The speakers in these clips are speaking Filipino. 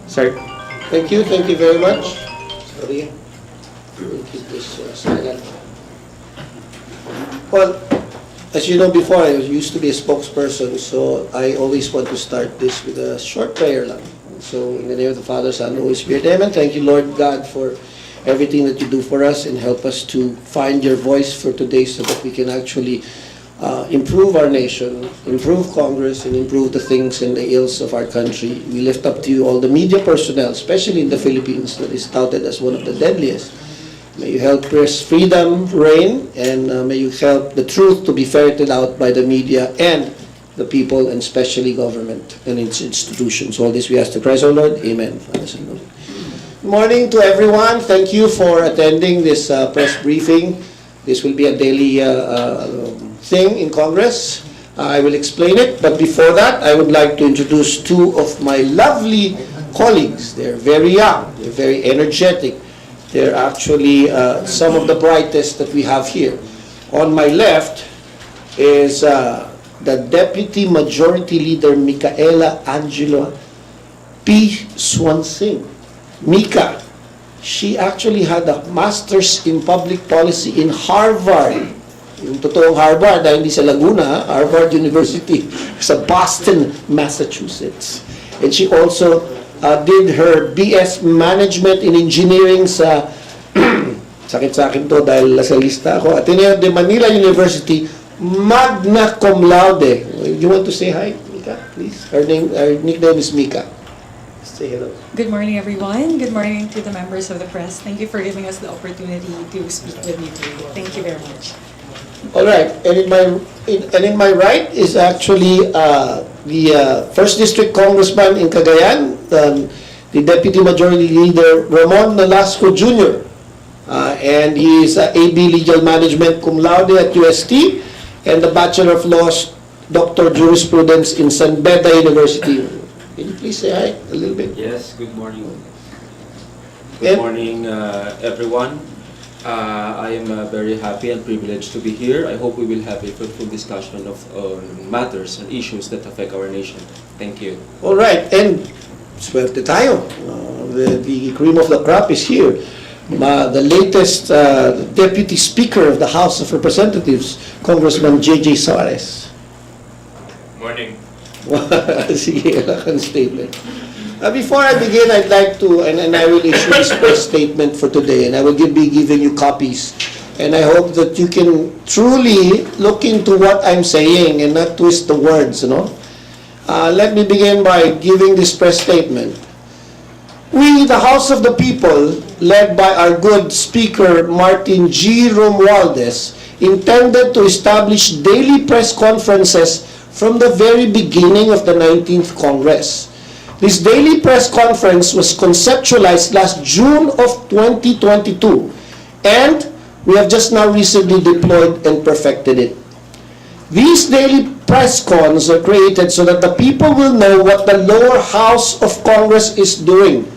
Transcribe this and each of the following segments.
Sir. Thank you very much. Sorry, we'll keep this silent. Well, as you know before, I used to be a spokesperson, so I always want to start this with a short prayer lang. So, in the name of the Father, Son, and Holy Spirit, Amen. Thank you, Lord God, for everything that you do for us, and help us to find your voice for today so that we can actually improve our nation, improve Congress, and improve the things and the ills of our country. We lift up to you all the media personnel, especially in the Philippines, that is touted as one of the deadliest. May you help press freedom reign, and may you help the truth to be ferreted out by the media and the people, and especially government and its institutions. All this we ask to Christ our Lord. Amen. Father, Son, Lord. Good morning to everyone. Thank you for attending this press briefing. This will be a daily thing in Congress. I will explain it, but before that, I would like to introduce two of my lovely colleagues. They're very young, they're very energetic. They're actually some of the brightest that we have here. On my left is the Deputy Majority Leader, Micaela Angela P. Swansing. Mika, she actually had a master's in public policy in Harvard. Yung totoong Harvard, dahil hindi sa Laguna, Harvard University sa Boston, Massachusetts. And she also did her BS Management in Engineering sa sakit sa akin to dahil sa lista ako, Ateneo de Manila University, magna cum laude. You want to say hi, Mika, please? Her nickname is Mika. Say hello. Good morning, everyone. Good morning to the members of the press. Thank you for giving us the opportunity to speak with you today. Thank you very much. All right, and in my right is actually the First District Congressman in Cagayan, the Deputy Majority Leader Ramon Nolasco Jr. And he is AB Legal Management cum laude at UST, and the Bachelor of Laws, Doctor Jurisprudence in San Beda University. Can you please say hi a little bit? Yes, good morning. Good morning, everyone. I am very happy and privileged to be here. I hope we will have a fruitful discussion of matters and issues that affect our nation. Thank you. All right, and swerte tayo. The cream of the crop is here. The latest Deputy Speaker of the House of Representatives, Congressman J.J. Suarez. Morning. Sige, lakan statement. Before I begin, I'd like to, and I will issue this press statement for today, and I will be giving you copies. And I hope that you can truly look into what I'm saying and not twist the words, you know. Let me begin by giving this press statement. We, the House of the People, led by our good Speaker Martin G. Romualdez, intended to establish daily press conferences from the very beginning of the 19th Congress. This daily press conference was conceptualized last June of 2022, and we have just now recently deployed and perfected it. These daily press cons are created so that the people will know what the lower house of Congress is doing,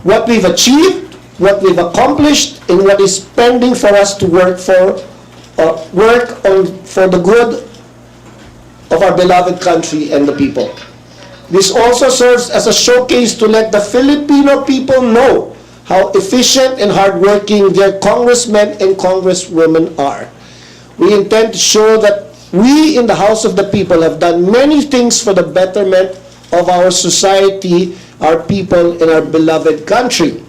what we've achieved, what we've accomplished, and what is pending for us to work for the good of our beloved country and the people. This also serves as a showcase to let the Filipino people know how efficient and hardworking their congressmen and congresswomen are. We intend to show that we in the House of the People have done many things for the betterment of our society, our people, and our beloved country.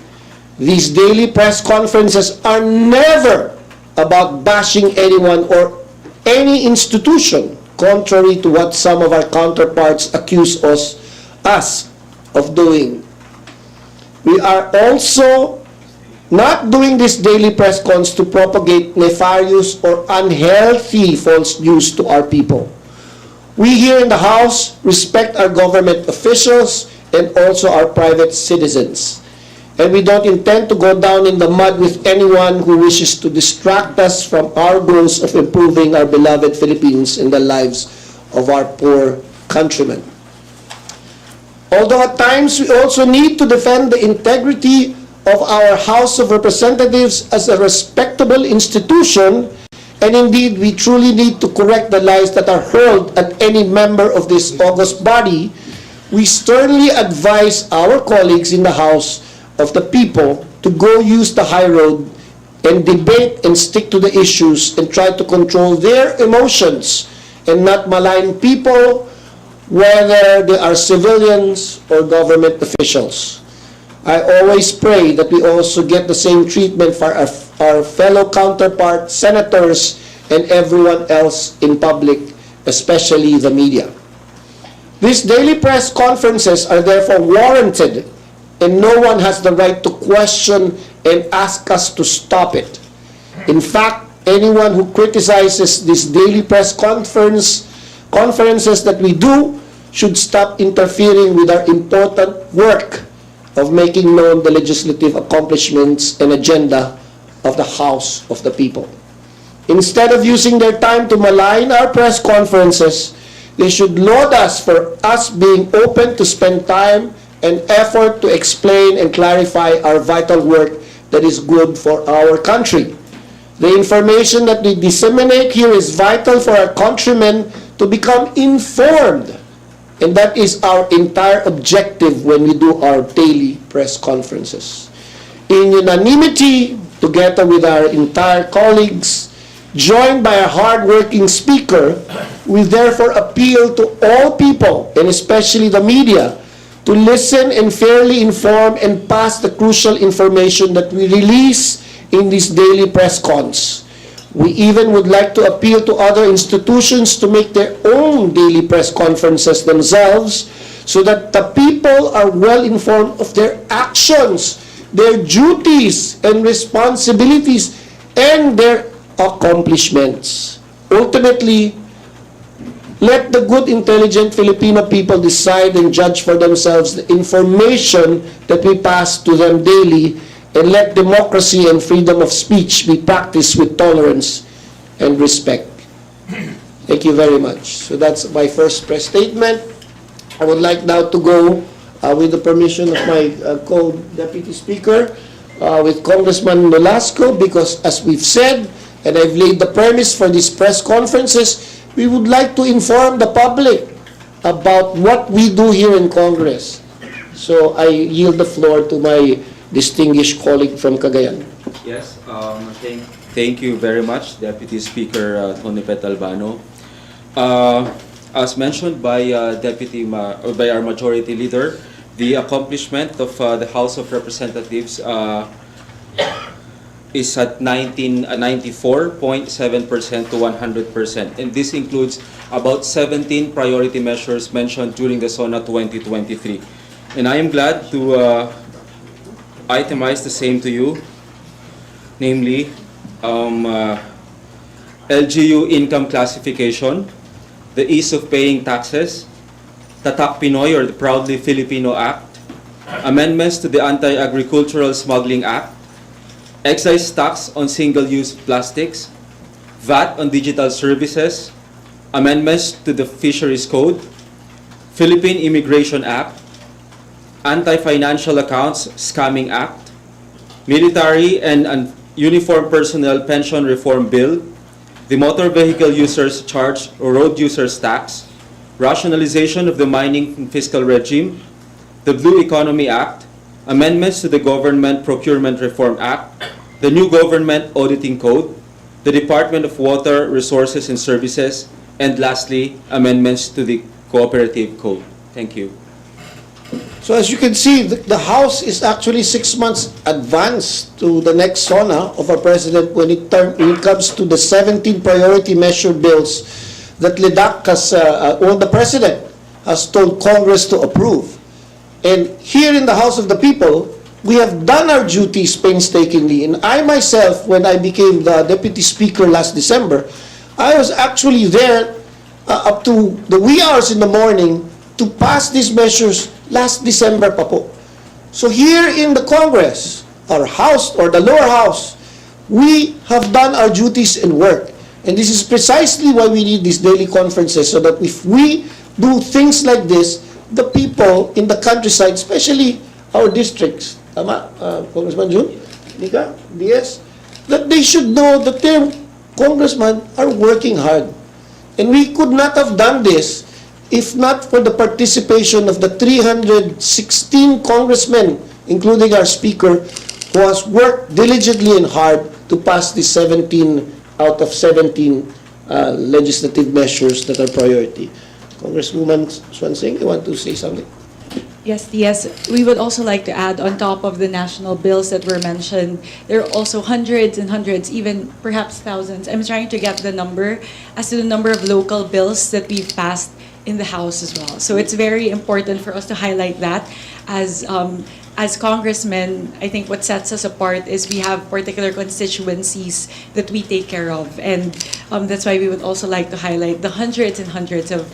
These daily press conferences are never about bashing anyone or any institution, contrary to what some of our counterparts accuse us of doing. We are also not doing these daily press cons to propagate nefarious or unhealthy false news to our people. We here in the House respect our government officials and also our private citizens. And we don't intend to go down in the mud with anyone who wishes to distract us from our goals of improving our beloved Philippines and the lives of our poor countrymen. Although at times we also need to defend the integrity of our House of Representatives as a respectable institution, and indeed we truly need to correct the lies that are hurled at any member of this august body, we sternly advise our colleagues in the House of the People to go use the high road and debate and stick to the issues and try to control their emotions and not malign people, whether they are civilians or government officials. I always pray that we also get the same treatment for our fellow counterpart senators and everyone else in public, especially the media. These daily press conferences are therefore warranted, and no one has the right to question and ask us to stop it. In fact, anyone who criticizes these daily press conferences that we do should stop interfering with our important work of making known the legislative accomplishments and agenda of the House of the People. Instead of using their time to malign our press conferences, they should laud us for us being open to spend time and effort to explain and clarify our vital work that is good for our country. The information that we disseminate here is vital for our countrymen to become informed, and that is our entire objective when we do our daily press conferences. In unanimity, together with our entire colleagues, joined by a hard-working speaker, we therefore appeal to all people, and especially the media, to listen and fairly inform and pass the crucial information that we release in these daily press cons. We even would like to appeal to other institutions to make their own daily press conferences themselves so that the people are well informed of their actions, their duties and responsibilities, and their accomplishments. Ultimately, let the good, intelligent Filipino people decide and judge for themselves the information that we pass to them daily, and let democracy and freedom of speech be practiced with tolerance and respect. Thank you very much. So that's my first press statement. I would like now to go, with the permission of my co-deputy speaker, with Congressman Nolasco, because as we've said, and I've laid the premise for these press conferences, we would like to inform the public about what we do here in Congress. So I yield the floor to my distinguished colleague from Cagayan. Yes, thank you very much, Deputy Speaker Tony Petalbano. As mentioned by by our Majority Leader, the accomplishment of the House of Representatives is at 94.7% to 100%, and this includes about 17 priority measures mentioned during the SONA 2023. And I am glad to itemize the same to you, namely LGU income classification, the ease of paying taxes, Tatak Pinoy or the Proudly Filipino Act, amendments to the Anti-Agricultural Smuggling Act, excise tax on single-use plastics, VAT on digital services, amendments to the Fisheries Code, Philippine Immigration Act, Anti-Financial Accounts Scamming Act, Military and Uniform Personnel Pension Reform Bill, the Motor Vehicle Users Charge or Road Users Tax, rationalization of the mining fiscal regime, the Blue Economy Act, amendments to the Government Procurement Reform Act, the new Government Auditing Code, the Department of Water Resources and Services, and lastly, amendments to the Cooperative Code. Thank you. So as you can see, the House is actually 6 months advanced to the next SONA of our President when it comes to the 17 priority measure bills that LEDAC has, or the President has told Congress to approve. And here in the House of the People, we have done our duties painstakingly. And I myself, when I became the Deputy Speaker last December, I was actually there up to the wee hours in the morning to pass these measures last December pa po. So here in the Congress, our House or the lower house, we have done our duties and work. And this is precisely why we need these daily conferences, so that if we do things like this, the people in the countryside, especially our districts, tama, Congressman Jun, Nika, DS, that they should know that their congressmen are working hard. And we could not have done this if not for the participation of the 316 congressmen, including our speaker, who has worked diligently and hard to pass the 17 out of 17 legislative measures that are priority. Congresswoman Swansing, you want to say something? Yes, we would also like to add, on top of the national bills that were mentioned, there are also hundreds and hundreds, even perhaps thousands. I'm trying to get the number as to the number of local bills that we've passed in the House as well. So it's very important for us to highlight that. As congressmen, I think what sets us apart is we have particular constituencies that we take care of. And that's why we would also like to highlight the hundreds and hundreds of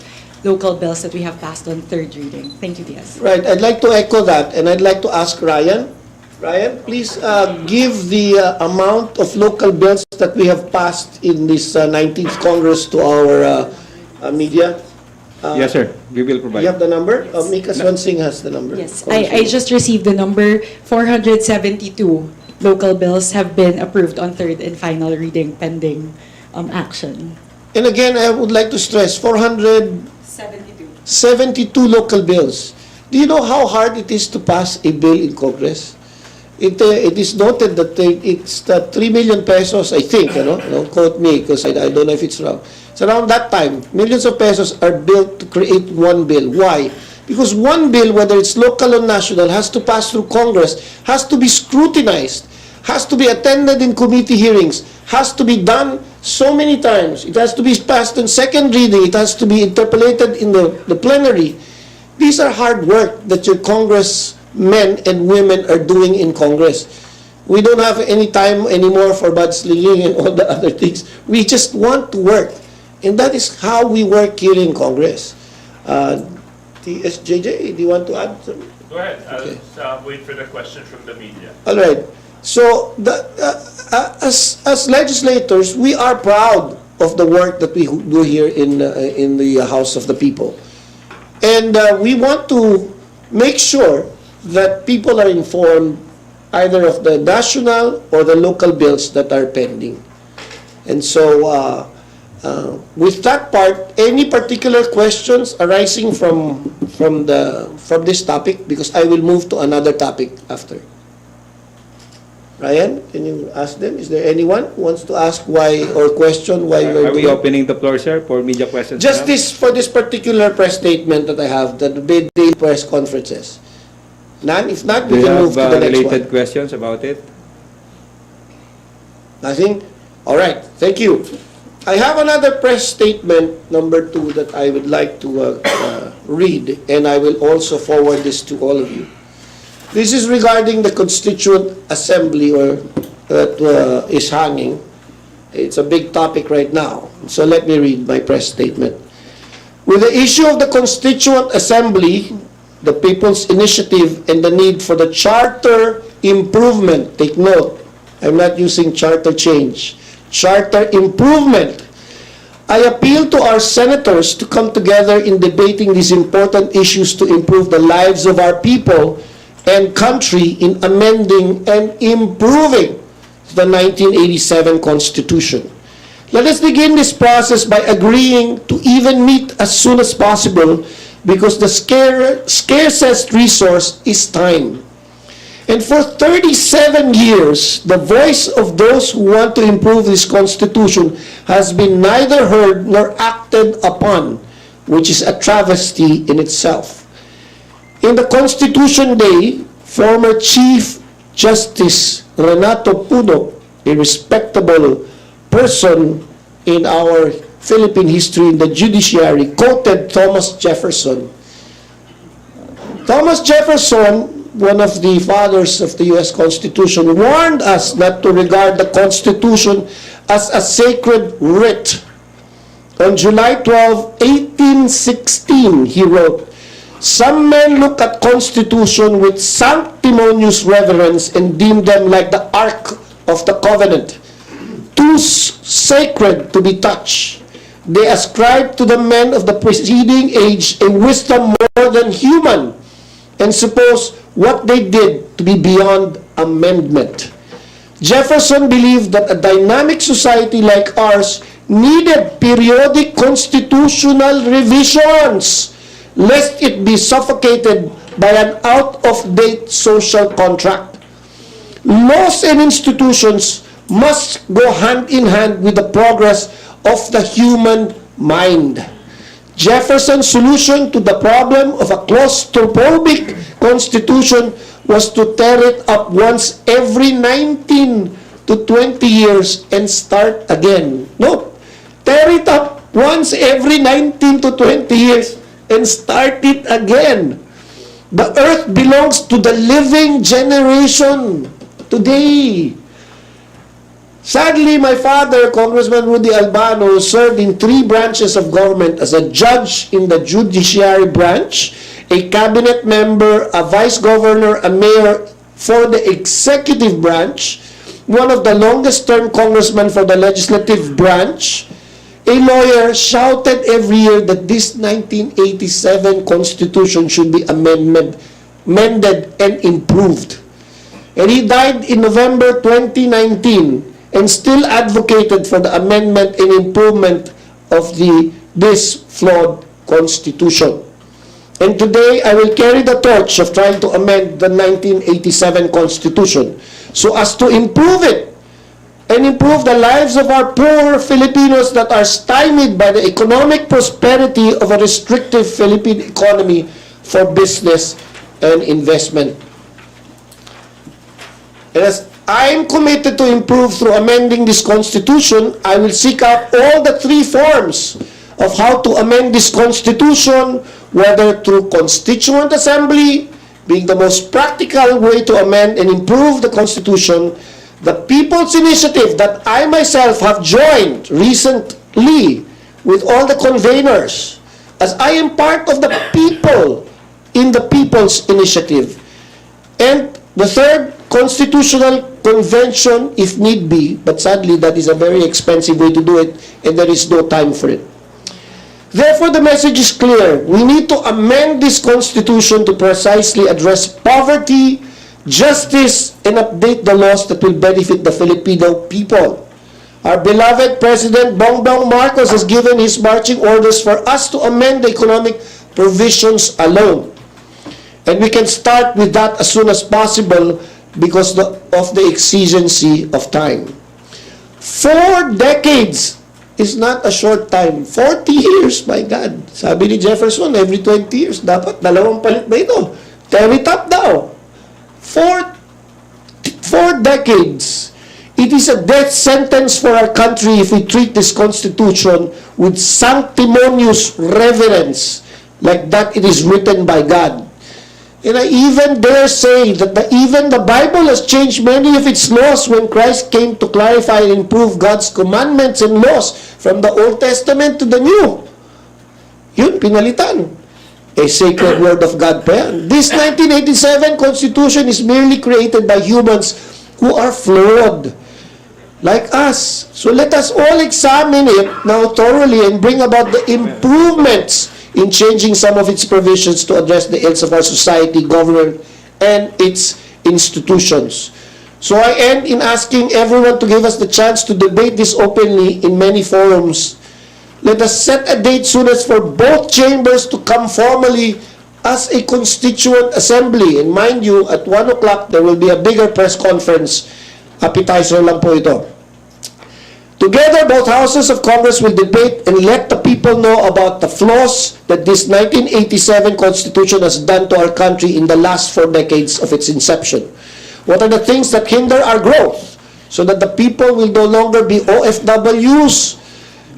local bills that we have passed on third reading. Thank you, Diaz. Right, I'd like to echo that, and I'd like to ask Ryan. Ryan, please give the amount of local bills that we have passed in this 19th Congress to our media. Yes, sir. We will provide. You have the number? Mika Swansing has the number. Yes, I just received the number. 472 local bills have been approved on third and final reading pending action. And again, I would like to stress, 472 local bills. Do you know how hard it is to pass a bill in Congress? It is noted that it's 3 million pesos, I think, don't quote me because I don't know if it's wrong. It's around that time, millions of pesos are built to create one bill. Why? Because one bill, whether it's local or national, has to pass through Congress, has to be scrutinized, has to be attended in committee hearings, has to be done so many times. It has to be passed in second reading. It has to be interpolated in the plenary. These are hard work that your congressmen and women are doing in Congress. We don't have any time anymore for mudslinging and all the other things. We just want to work. And that is how we work here in Congress. TSJJ, do you want to add something? Go ahead. Okay. I'll wait for the question from the media. All right. So, as legislators, we are proud of the work that we do here in the House of the People, and we want to make sure that people are informed either of the national or the local bills that are pending. And so, with that part, any particular questions arising from this topic, because I will move to another topic after. Ryan, can you ask them? Is there anyone who wants to ask why or question why we're Are we doing? opening the floor, sir, for media questions? Just now? for this particular press statement that I have, the daily press conferences. None? If not, Do we you can move to have the next related one. questions about it? Nothing? All right. Thank you. I have another press statement, number 2, that I would like to read, and I will also forward this to all of you. This is regarding the Constituent Assembly that is hanging. It's a big topic right now. So let me read my press statement. With the issue of the Constituent Assembly, the People's Initiative, and the need for the charter improvement, take note, I'm not using charter change, charter improvement, I appeal to our senators to come together in debating these important issues to improve the lives of our people and country in amending and improving the 1987 Constitution. Let us begin this process by agreeing to even meet as soon as possible because the scarcest resource is time. And for 37 years, the voice of those who want to improve this Constitution has been neither heard nor acted upon, which is a travesty in itself. In the Constitution Day, former Chief Justice Renato Puno, a respectable person in our Philippine history in the judiciary, quoted Thomas Jefferson. Thomas Jefferson, one of the fathers of the U.S. Constitution, warned us not to regard the Constitution as a sacred writ. On July 12, 1816, he wrote, "Some men look at Constitution with sanctimonious reverence and deem them like the Ark of the Covenant, too sacred to be touched. They ascribe to the men of the preceding age a wisdom more than human, and suppose what they did to be beyond amendment." Jefferson believed that a dynamic society like ours needed periodic constitutional revisions lest it be suffocated by an out-of-date social contract. Laws and institutions must go hand in hand with the progress of the human mind. Jefferson's solution to the problem of a claustrophobic constitution was to tear it up once every 19 to 20 years and start again. No, tear it up once every 19 to 20 years and start it again. The earth belongs to the living generation today. Sadly, my father, Congressman Rudy Albano, served in 3 branches of government as a judge in the judiciary branch, a cabinet member, a vice governor, a mayor for the executive branch, one of the longest-term congressmen for the legislative branch, a lawyer, shouted every year that this 1987 Constitution should be amended and improved. And he died in November 2019 and still advocated for the amendment and improvement of this flawed Constitution. And today, I will carry the torch of trying to amend the 1987 Constitution so as to improve it and improve the lives of our poor Filipinos that are stymied by the economic prosperity of a restrictive Philippine economy for business and investment. And as I am committed to improve through amending this Constitution, I will seek out all the 3 forms of how to amend this Constitution, whether through Constituent Assembly, being the most practical way to amend and improve the Constitution, the People's Initiative that I myself have joined recently with all the conveners, as I am part of the people in the People's Initiative. And the third, Constitutional Convention, if need be, but sadly that is a very expensive way to do it, and there is no time for it. Therefore, the message is clear. We need to amend this Constitution to precisely address poverty, justice, and update the laws that will benefit the Filipino people. Our beloved President Bongbong Marcos has given his marching orders for us to amend the economic provisions alone. And we can start with that as soon as possible because of the exigency of time. 4 decades is not a short time. 40 years, my God. Sabi ni Jefferson, every 20 years, dapat 2 palit ba ito? Tear it up daw. 4 decades. It is a death sentence for our country if we treat this Constitution with sanctimonious reverence, like that it is written by God. And I even dare say that even the Bible has changed many of its laws when Christ came to clarify and improve God's commandments and laws from the Old Testament to the New. Yun, pinalitan. A sacred word of God pa yan. This 1987 Constitution is merely created by humans who are flawed, like us. So let us all examine it now thoroughly and bring about the improvements in changing some of its provisions to address the ills of our society, government, and its institutions. So I end in asking everyone to give us the chance to debate this openly in many forums. Let us set a date soonest for both chambers to come formally as a constituent assembly. And mind you, at 1 o'clock, there will be a bigger press conference. Appetizer lang po ito. Together, both houses of Congress will debate and let the people know about the flaws that this 1987 Constitution has done to our country in the last 4 decades of its inception. What are the things that hinder our growth so that the people will no longer be OFWs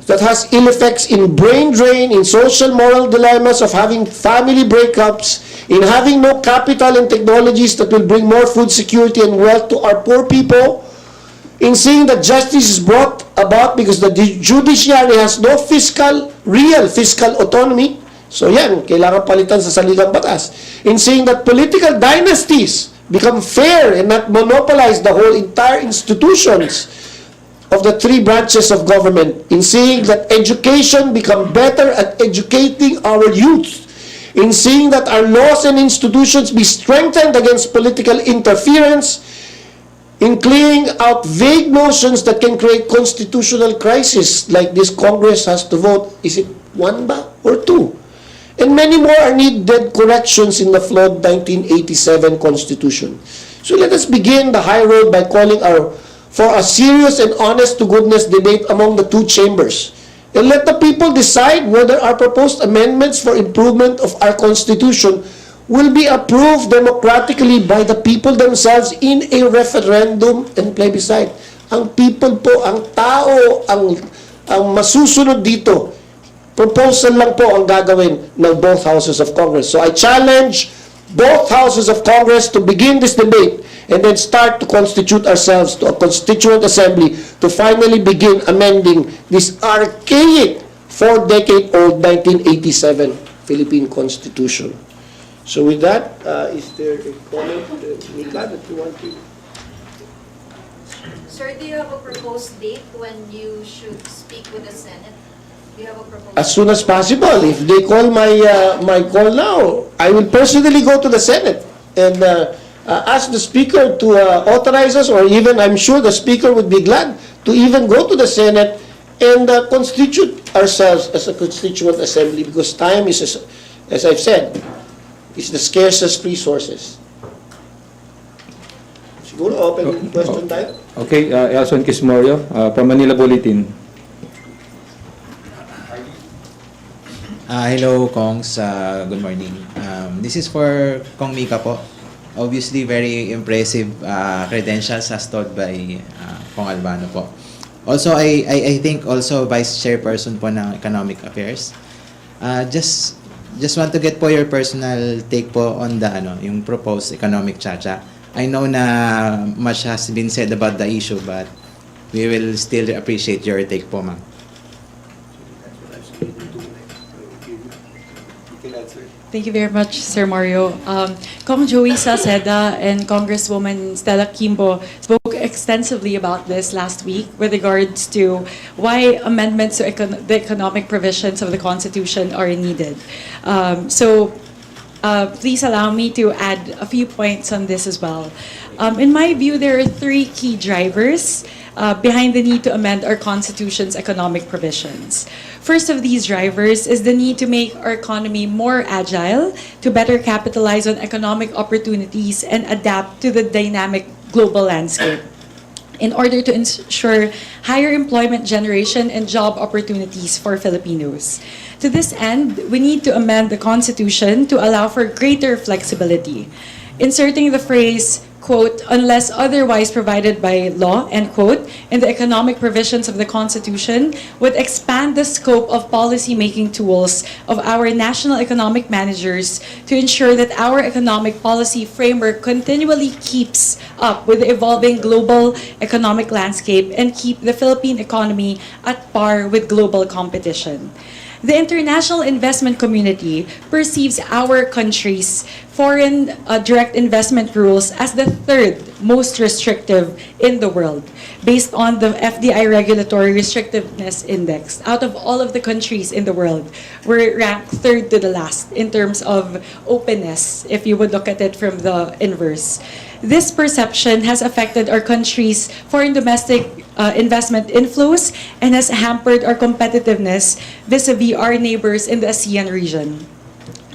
that has ill effects in brain drain, in social moral dilemmas of having family breakups, in having no capital and technologies that will bring more food security and wealth to our poor people, in seeing that justice is brought about because the judiciary has no real fiscal autonomy. So yan, kailangan palitan sa saligang batas. In seeing that political dynasties become fair and not monopolize the whole entire institutions of the 3 branches of government. In seeing that education become better at educating our youth. In seeing that our laws and institutions be strengthened against political interference, in clearing out vague notions that can create constitutional crisis, like this Congress has to vote, is it 1 ba or 2? And many more are needed corrections in the flawed 1987 Constitution. So let us begin the high road by calling for a serious and honest-to-goodness debate among the two chambers. And let the people decide whether our proposed amendments for improvement of our Constitution will be approved democratically by the people themselves in a referendum and plebiscite. Ang people po, ang tao, ang masusunod dito. Proposal lang po ang gagawin ng both houses of Congress. So I challenge both houses of Congress to begin this debate and then start to constitute ourselves to a constituent assembly to finally begin amending this archaic 4-decade-old 1987 Philippine Constitution. So with that, is there a comment, Mika, that you want to? Sir, do you have a proposed date when you should speak with the Senate? Do you have a proposed? As soon as possible. If they call my call now, I will personally go to the Senate and ask the Speaker to authorize us, or even I'm sure the Speaker would be glad to even go to the Senate and constitute ourselves as a constituent assembly, because time is, as I've said, is the scarcest resources. Siguro open question tayo. Okay, Elson Quismorio, from Manila Bulletin. Hello, Kongs. Good morning. This is for Kong Mika po. Obviously, very impressive credentials as told by Kong Albano po. Also, I think also Vice Chairperson po ng Economic Affairs. Just want to get po your personal take po on the yung proposed economic cha-cha. I know na much has been said about the issue, but we will still appreciate your take po, ma'am. Thank you very much, Sir Mario. Kong Joey Salceda and Congresswoman Stella Kimbo spoke extensively about this last week with regards to why amendments to the economic provisions of the Constitution are needed. Please allow me to add a few points on this as well. In my view, there are three key drivers behind the need to amend our Constitution's economic provisions. First of these drivers is the need to make our economy more agile, to better capitalize on economic opportunities and adapt to the dynamic global landscape, in order to ensure higher employment generation and job opportunities for Filipinos. To this end, we need to amend the Constitution to allow for greater flexibility, inserting the phrase, quote, unless otherwise provided by law, end quote, in the economic provisions of the Constitution would expand the scope of policy-making tools of our national economic managers to ensure that our economic policy framework continually keeps up with the evolving global economic landscape and keep the Philippine economy at par with global competition. The international investment community perceives our country's foreign direct investment rules as the third most restrictive in the world, based on the FDI Regulatory Restrictiveness Index. Out of all of the countries in the world, we're ranked third to the last in terms of openness, if you would look at it from the inverse. This perception has affected our country's foreign domestic investment inflows and has hampered our competitiveness vis-a-vis our neighbors in the ASEAN region.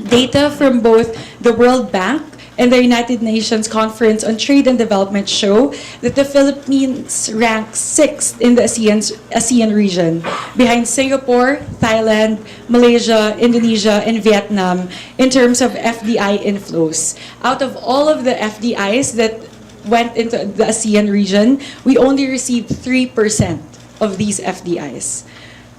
Data from both the World Bank and the United Nations Conference on Trade and Development show that the Philippines rank 6th in the ASEAN region, behind Singapore, Thailand, Malaysia, Indonesia, and Vietnam in terms of FDI inflows. Out of all of the FDIs that went into the ASEAN region, we only received 3% of these FDIs.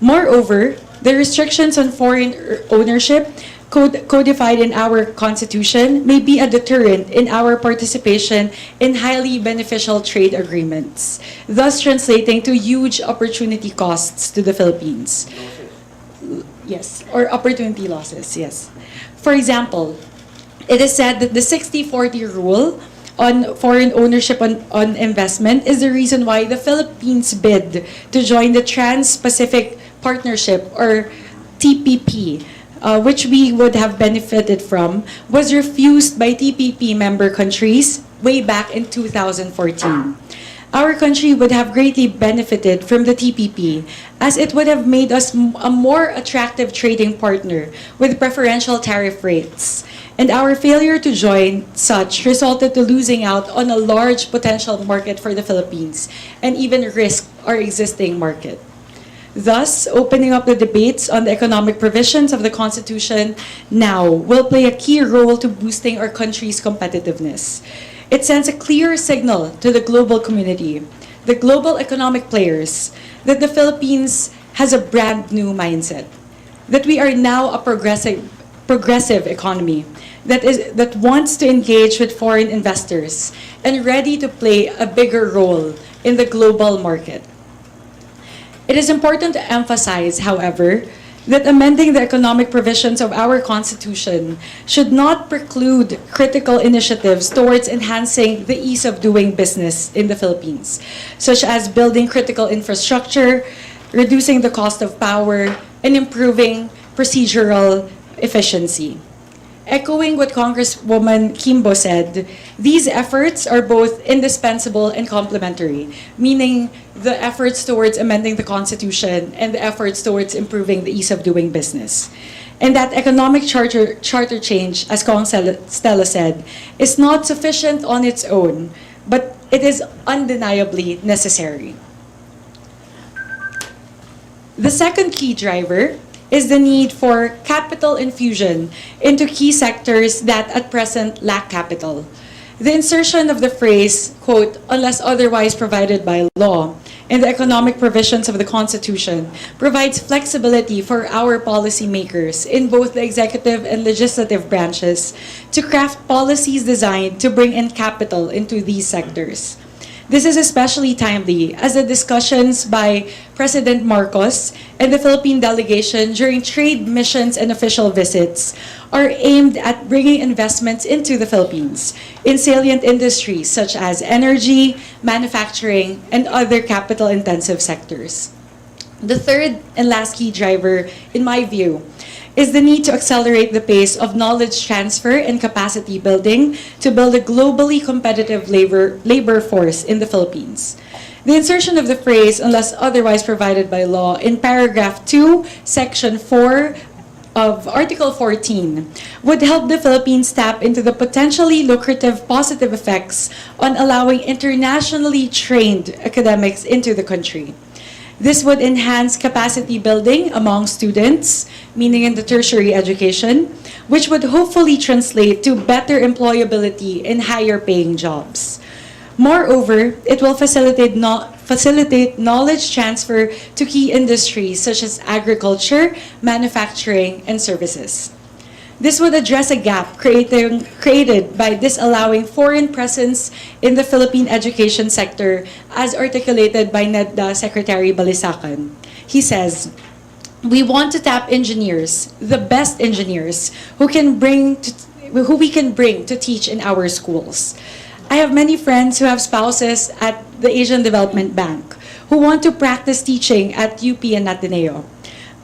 Moreover, the restrictions on foreign ownership codified in our Constitution may be a deterrent in our participation in highly beneficial trade agreements, thus translating to huge opportunity costs to the Philippines. Yes, or opportunity losses, yes. For example, it is said that the 60-40 rule on foreign ownership on investment is the reason why the Philippines bid to join the Trans-Pacific Partnership, or TPP, which we would have benefited from, was refused by TPP member countries way back in 2014. our country would have greatly benefited from the TPP, as it would have made us a more attractive trading partner with preferential tariff rates. And our failure to join such resulted to losing out on a large potential market for the Philippines and even risk our existing market. Thus, opening up the debates on the economic provisions of the Constitution now will play a key role to boosting our country's competitiveness. It sends a clear signal to the global community, the global economic players, that the Philippines has a brand new mindset, that we are now a progressive economy that wants to engage with foreign investors and ready to play a bigger role in the global market. It is important to emphasize, however, that amending the economic provisions of our Constitution should not preclude critical initiatives towards enhancing the ease of doing business in the Philippines, such as building critical infrastructure, reducing the cost of power, and improving procedural efficiency. Echoing what Congresswoman Kimbo said, these efforts are both indispensable and complementary, meaning the efforts towards amending the Constitution and the efforts towards improving the ease of doing business. And that economic charter change, as Kong Stella said, is not sufficient on its own, but it is undeniably necessary. The second key driver is the need for capital infusion into key sectors that at present lack capital. The insertion of the phrase, quote, unless otherwise provided by law, in the economic provisions of the Constitution provides flexibility for our policymakers in both the executive and legislative branches to craft policies designed to bring in capital into these sectors. This is especially timely as the discussions by President Marcos and the Philippine delegation during trade missions and official visits are aimed at bringing investments into the Philippines in salient industries such as energy, manufacturing, and other capital-intensive sectors. The third and last key driver, in my view, is the need to accelerate the pace of knowledge transfer and capacity building to build a globally competitive labor force in the Philippines. The insertion of the phrase, unless otherwise provided by law, in paragraph 2, section 4 of Article 14 would help the Philippines tap into the potentially lucrative positive effects on allowing internationally trained academics into the country. This would enhance capacity building among students, meaning in the tertiary education, which would hopefully translate to better employability in higher paying jobs. Moreover, it will facilitate knowledge transfer to key industries such as agriculture, manufacturing, and services. This would address a gap created by disallowing foreign presence in the Philippine education sector, as articulated by NEDA Secretary Balisacan. He says, we want to tap engineers, the best engineers, who we can bring to teach in our schools. I have many friends who have spouses at the Asian Development Bank who want to practice teaching at UP and Ateneo,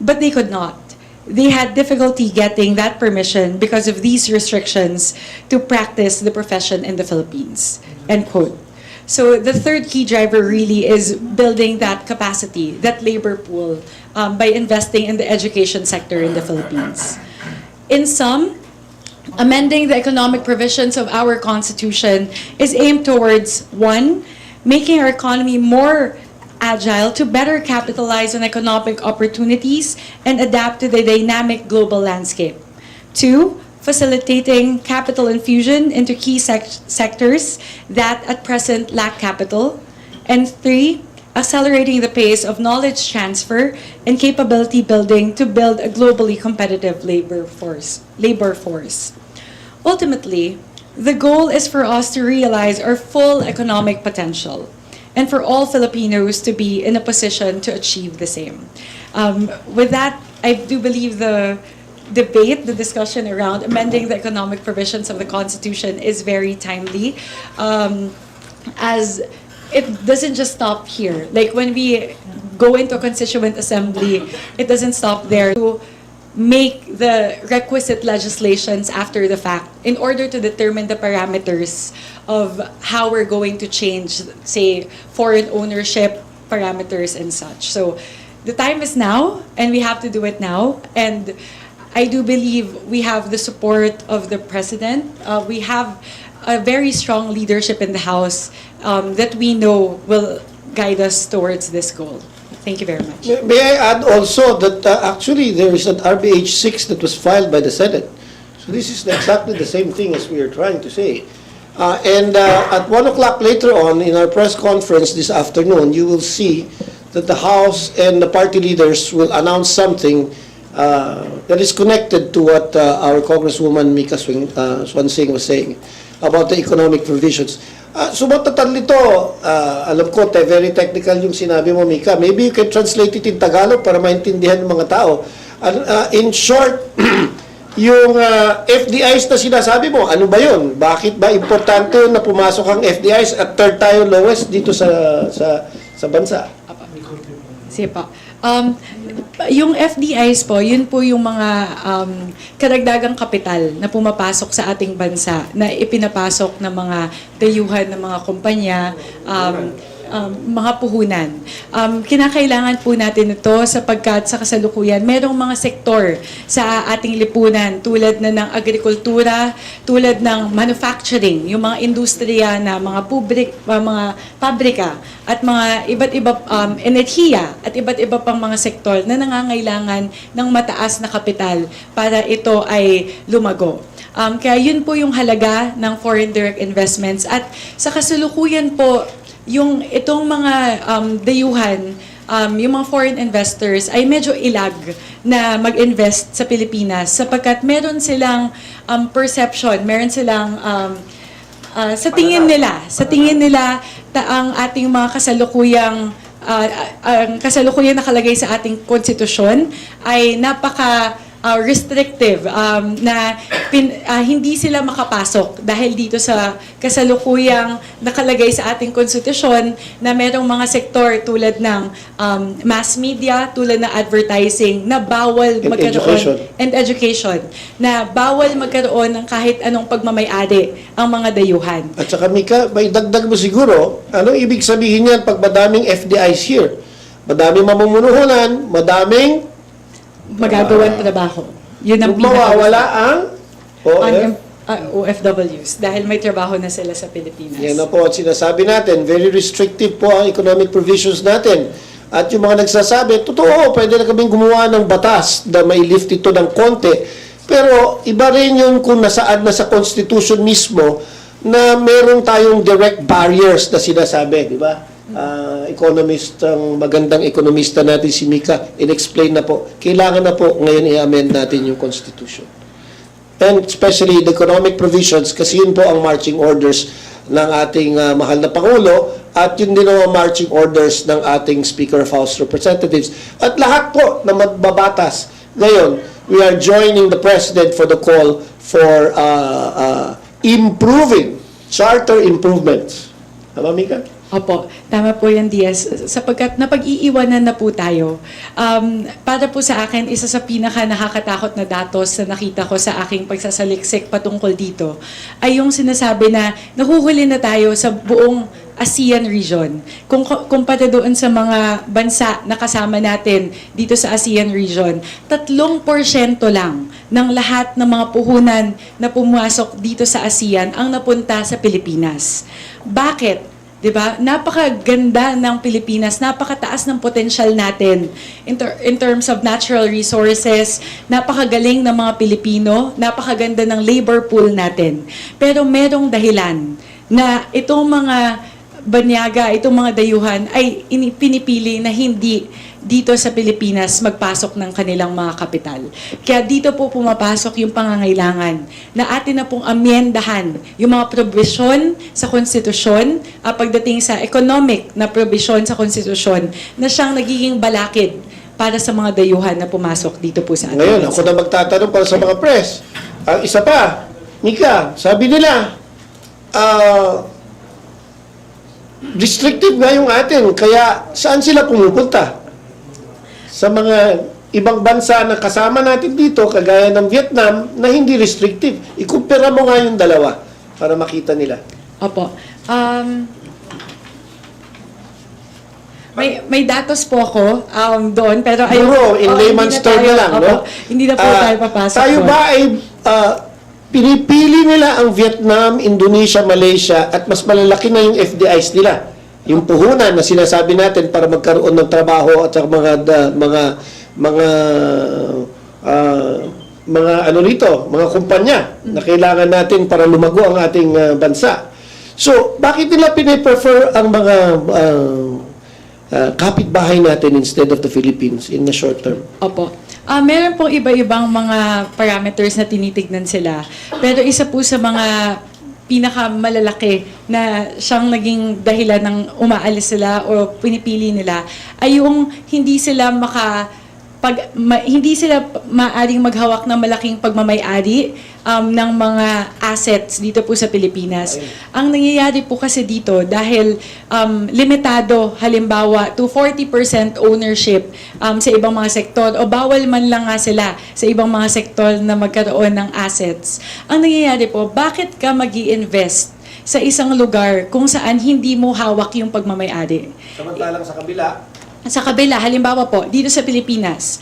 but they could not. They had difficulty getting that permission because of these restrictions to practice the profession in the Philippines, end quote. So the third key driver really is building that capacity, that labor pool, by investing in the education sector in the Philippines. In sum, amending the economic provisions of our Constitution is aimed towards, 1, making our economy more agile to better capitalize on economic opportunities and adapt to the dynamic global landscape. 2, facilitating capital infusion into key sectors that at present lack capital. And 3, accelerating the pace of knowledge transfer and capability building to build a globally competitive labor force. Ultimately, the goal is for us to realize our full economic potential, and for all Filipinos to be in a position to achieve the same. With that, I do believe the debate, the discussion around amending the economic provisions of the Constitution is very timely, as it doesn't just stop here. Like when we go into a constituent assembly, it doesn't stop there. To make the requisite legislations after the fact in order to determine the parameters of how we're going to change, say, foreign ownership parameters and such. So the time is now, and we have to do it now. And I do believe we have the support of the President. We have a very strong leadership in the House that we know will guide us towards this goal. Thank you very much. May I add also that actually there is an RBH 6 that was filed by the Senate. So this is exactly the same thing as we are trying to say. And at 1 o'clock later on in our press conference this afternoon, you will see that the House and the party leaders will announce something that is connected to what our Congresswoman Mika Swansing was saying about the economic provisions. So matatan nito, alam ko, very technical yung sinabi mo, Mika. Maybe you can translate it in Tagalog para maintindihan ng mga tao. In short, yung FDIs na sinasabi mo, ano ba yun? Bakit ba importante na pumasok ang FDIs at third tayo lowest dito sa bansa? Sige po. Yung FDIs po, yun po yung mga karagdagang kapital na pumapasok sa ating bansa na ipinapasok ng mga dayuhan ng mga kumpanya, mga puhunan. Kinakailangan po natin ito sapagkat sa kasalukuyan, merong mga sektor sa ating lipunan tulad na ng agrikultura, tulad ng manufacturing, yung mga industriya na mga mga pabrika at mga iba't iba enerhiya at iba't iba pang mga sektor na nangangailangan ng mataas na kapital para ito ay lumago. Kaya yun po yung halaga ng foreign direct investments at sa kasalukuyan po yung itong mga dayuhan, yung mga foreign investors ay medyo ilag na mag-invest sa Pilipinas sapagkat meron silang perception, meron silang sa tingin nila ang ating mga kasalukuyang kasalukuyan nakalagay sa ating konstitusyon ay napaka restrictive na hindi sila makapasok dahil dito sa kasalukuyang nakalagay sa ating konstitusyon na merong mga sektor tulad ng mass media, tulad ng advertising na bawal magkaroon and education na bawal magkaroon ng kahit anong pagmamay-ari ang mga dayuhan. At saka Mika, may dagdag mo siguro, anong ibig sabihin yan pag madaming FDIs here? Madaming mamumunuhunan, madaming magagawang trabaho. Yun ang mawawala ang OFWs dahil may trabaho na sila sa Pilipinas. Yan na po at sinasabi natin, very restrictive po ang economic provisions natin. At yung mga nagsasabi, totoo, pwede na kaming gumawa ng batas na may lift ito ng konti. Pero iba rin yung kung nasaan na sa Constitution mismo na meron tayong direct barriers na sinasabi, di ba? Ang magandang ekonomista natin si Mika, in-explain na po, kailangan na po ngayon i-amend natin yung Constitution. And especially the economic provisions, kasi yun po ang marching orders ng ating mahal na Pangulo at yun din ang marching orders ng ating Speaker of House Representatives. At lahat po na magbabatas. Ngayon, we are joining the President for the call for improving, charter improvements. Tama, Mika? Opo, tama po yan, DS. Sapagkat napag-iiwanan na po tayo. Para po sa akin, isa sa pinaka nakakatakot na datos na nakita ko sa aking pagsasaliksik patungkol dito ay yung sinasabi na nahuhuli na tayo sa buong ASEAN region. Kung kumpara doon sa mga bansa na kasama natin dito sa ASEAN region, 3% lang ng lahat ng mga puhunan na pumasok dito sa ASEAN ang napunta sa Pilipinas. Bakit? Diba? Napakaganda ng Pilipinas, napakataas ng potential natin in terms of natural resources, napakagaling ng mga Pilipino, napakaganda ng labor pool natin. Pero merong dahilan na itong mga banyaga, itong mga dayuhan ay pinipili na hindi dito sa Pilipinas magpasok ng kanilang mga kapital. Kaya dito po pumapasok yung pangangailangan na atin na pong amyendahan yung mga probisyon sa konstitusyon pagdating sa economic na probisyon sa konstitusyon na siyang nagiging balakid para sa mga dayuhan na pumasok dito po sa atin. Ngayon, ako na magtatanong para sa mga press. Ang isa pa, Mika, sabi nila, restrictive nga yung atin, kaya saan sila pumupunta? Sa mga ibang bansa na kasama natin dito, kagaya ng Vietnam, na hindi restrictive. Ikumpara mo nga yung dalawa para makita nila. Opo. May datos po ako doon, pero Siguro, in layman's term na lang, no? Hindi na po tayo papasok Tayo doon. ba ay pinipili nila ang Vietnam, Indonesia, Malaysia, at mas malalaki na yung FDIs nila? Yung puhunan na sinasabi natin para magkaroon ng trabaho at mga ano rito, mga kumpanya na kailangan natin para lumago ang ating bansa. So, bakit nila piniprefer ang mga kapitbahay natin instead of the Philippines in the short term? Opo. Meron pong iba-ibang mga parameters na tinitignan sila. Pero isa po sa mga pinakamalalaki na siyang naging dahilan ng umaalis sila o pinipili nila ay yung hindi sila hindi sila maaaring maghawak ng malaking pagmamay-ari ng mga assets dito po sa Pilipinas. Ang nangyayari po kasi dito dahil limitado halimbawa to 40% ownership sa ibang mga sektor o bawal man lang nga sila sa ibang mga sektor na magkaroon ng assets. Ang nangyayari po, bakit ka mag-i-invest sa isang lugar kung saan hindi mo hawak yung pagmamay-ari? Samantalang Sa kabila, halimbawa po, dito sa Pilipinas,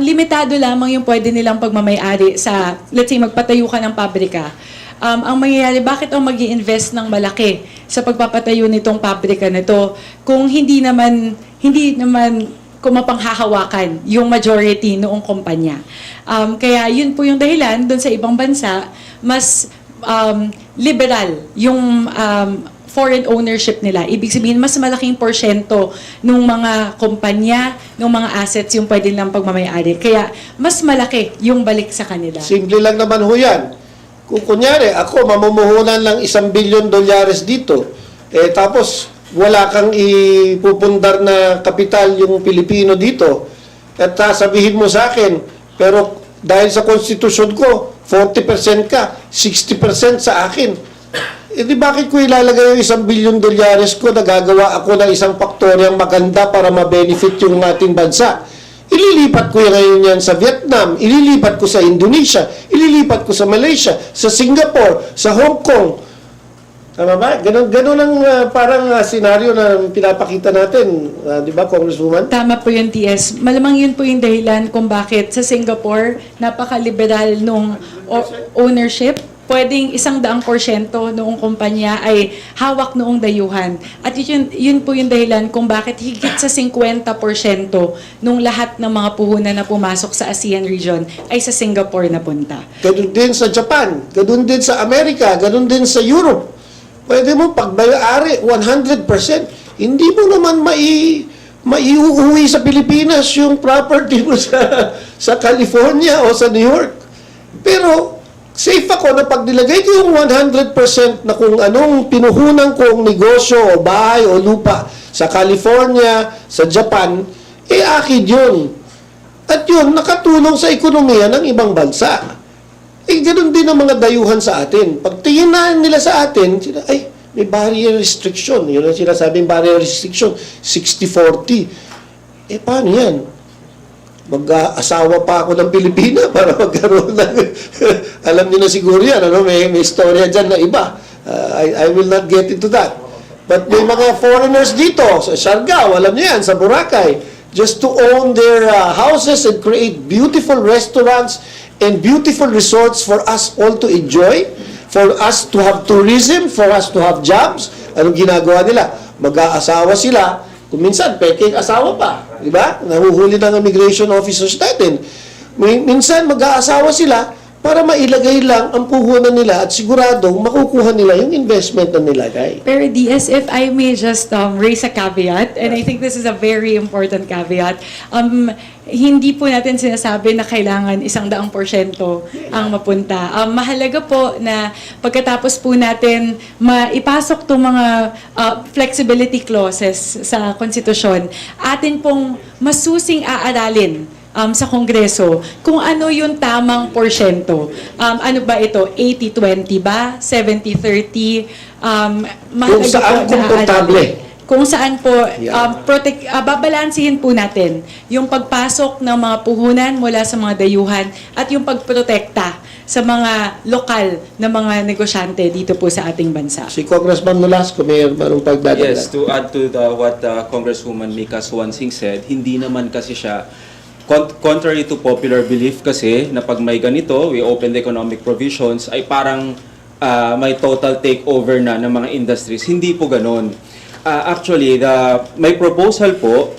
limitado lamang yung pwede nilang pagmamay-ari sa, let's say, magpatayo ka ng pabrika. Ang mangyayari, bakit ang mag-i-invest ng malaki sa pagpapatayo nitong pabrika nito kung hindi naman kung mapanghahawakan yung majority noong kumpanya. Kaya yun po yung dahilan, doon sa ibang bansa, mas liberal yung foreign ownership nila. Ibig sabihin, mas malaking porsyento ng mga kumpanya, ng mga assets yung pwede nilang pagmamayari. Kaya, mas malaki yung balik sa kanila. simple lang naman ho yan. Kung kunyari, ako, mamumuhunan lang $1 billion dito, tapos wala kang ipupundar na kapital yung Pilipino dito, at sabihin mo sa akin, pero dahil sa konstitusyon ko, 40% ka, 60% sa akin. Di bakit ko ilalagay yung $1 billion ko na gagawa ako ng isang faktoryang maganda para ma-benefit yung ating bansa? Ililipat ko ngayon yan sa Vietnam, ililipat ko sa Indonesia, ililipat ko sa Malaysia, sa Singapore, sa Hong Kong. Tama ba? Ganun ang parang senaryo na pinapakita natin. Di ba, Congresswoman? Tama po yun, TS. Malamang yun po yung dahilan kung bakit sa Singapore, napaka-liberal nung ownership. Pwedeng 100% noong kumpanya ay hawak noong dayuhan. At yun po yung dahilan kung bakit higit sa 50% nung lahat ng mga puhunan na pumasok sa ASEAN region ay sa Singapore napunta. Ganun din sa Japan, ganun din sa Amerika, ganun din sa Europe. Pwede mo pagbayari 100%. Hindi mo naman maiuuwi sa Pilipinas yung property mo sa California o sa New York. Pero safe ako na pag nilagay ko yung 100% na kung anong pinuhunan kong negosyo o bahay o lupa sa California, sa Japan, akin yun. At yun, nakatulong sa ekonomiya ng ibang bansa. Ganun din ang mga dayuhan sa atin. Pag tingin na nila sa atin, may barrier restriction. Yun ang sinasabing barrier restriction, 60-40. Paano yan? Mag-asawa pa ako ng Pilipina para magkaroon ng alam niyo na siguro yan, may istorya dyan na iba. I will not get into that. But may mga foreigners dito, sa Siargao, alam niyo yan, sa Boracay, just to own their houses and create beautiful restaurants and beautiful resorts for us all to enjoy, for us to have tourism, for us to have jobs. Anong ginagawa nila? Mag-aasawa sila, kung minsan, peking asawa pa. Di ba? Nahuhuli ng immigration officers natin. Minsan, mag-aasawa sila para mailagay lang ang puhunan nila at siguradong makukuha nila yung investment na nilagay. Pero DS, if I may just raise a caveat, and I think this is a very important caveat, hindi po natin sinasabi na kailangan 100% ang mapunta. Mahalaga po na pagkatapos po natin maipasok itong mga flexibility clauses sa konstitusyon, atin pong masusing aaralin sa Kongreso kung ano yung tamang porsyento. Ano ba ito? 80-20 ba? 70-30? Kung saan komportable. kung saan po Yeah. babalansihin po natin yung pagpasok ng mga puhunan mula sa mga dayuhan at yung pagprotekta sa mga lokal na mga negosyante dito po sa ating bansa. Si Congressman Nolasco, may manong pagdadagdag. Yes, to add to what Congresswoman Mika Swansing said, hindi naman kasi siya contrary to popular belief kasi na pag may ganito, we open the economic provisions, ay parang may total takeover na ng mga industries. Hindi po ganon. Actually, may proposal po,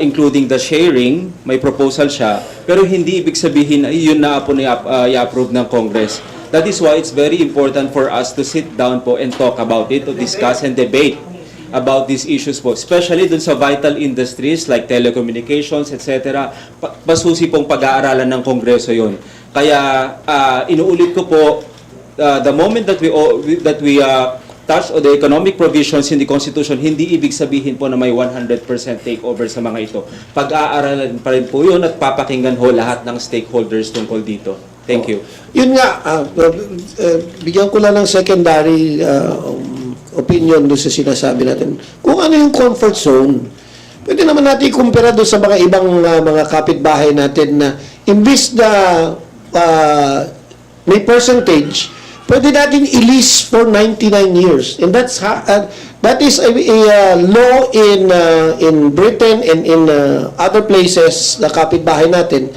including the sharing, may proposal siya, pero hindi ibig sabihin na yun na po i-approve ng Congress. That is why it's very important for us to sit down po and talk about it, to discuss and debate about these issues po, especially dun sa vital industries like telecommunications, etc. Pasusi pong pag-aaralan ng Kongreso yon. Kaya inuulit ko po, the moment that we touch on the economic provisions in the Constitution, hindi ibig sabihin po na may 100% takeover sa mga ito. Pag-aaralan pa rin po yun at papakinggan ho lahat ng stakeholders tungkol dito. Thank you. Yun nga, bigyan ko lang ng secondary opinion doon sa sinasabi natin. Kung ano yung comfort zone, pwede naman natin ikumpara doon sa mga ibang mga kapitbahay natin na imbis na may percentage, pwede natin i-lease for 99 years. And that is a law in Britain and in other places na kapitbahay natin.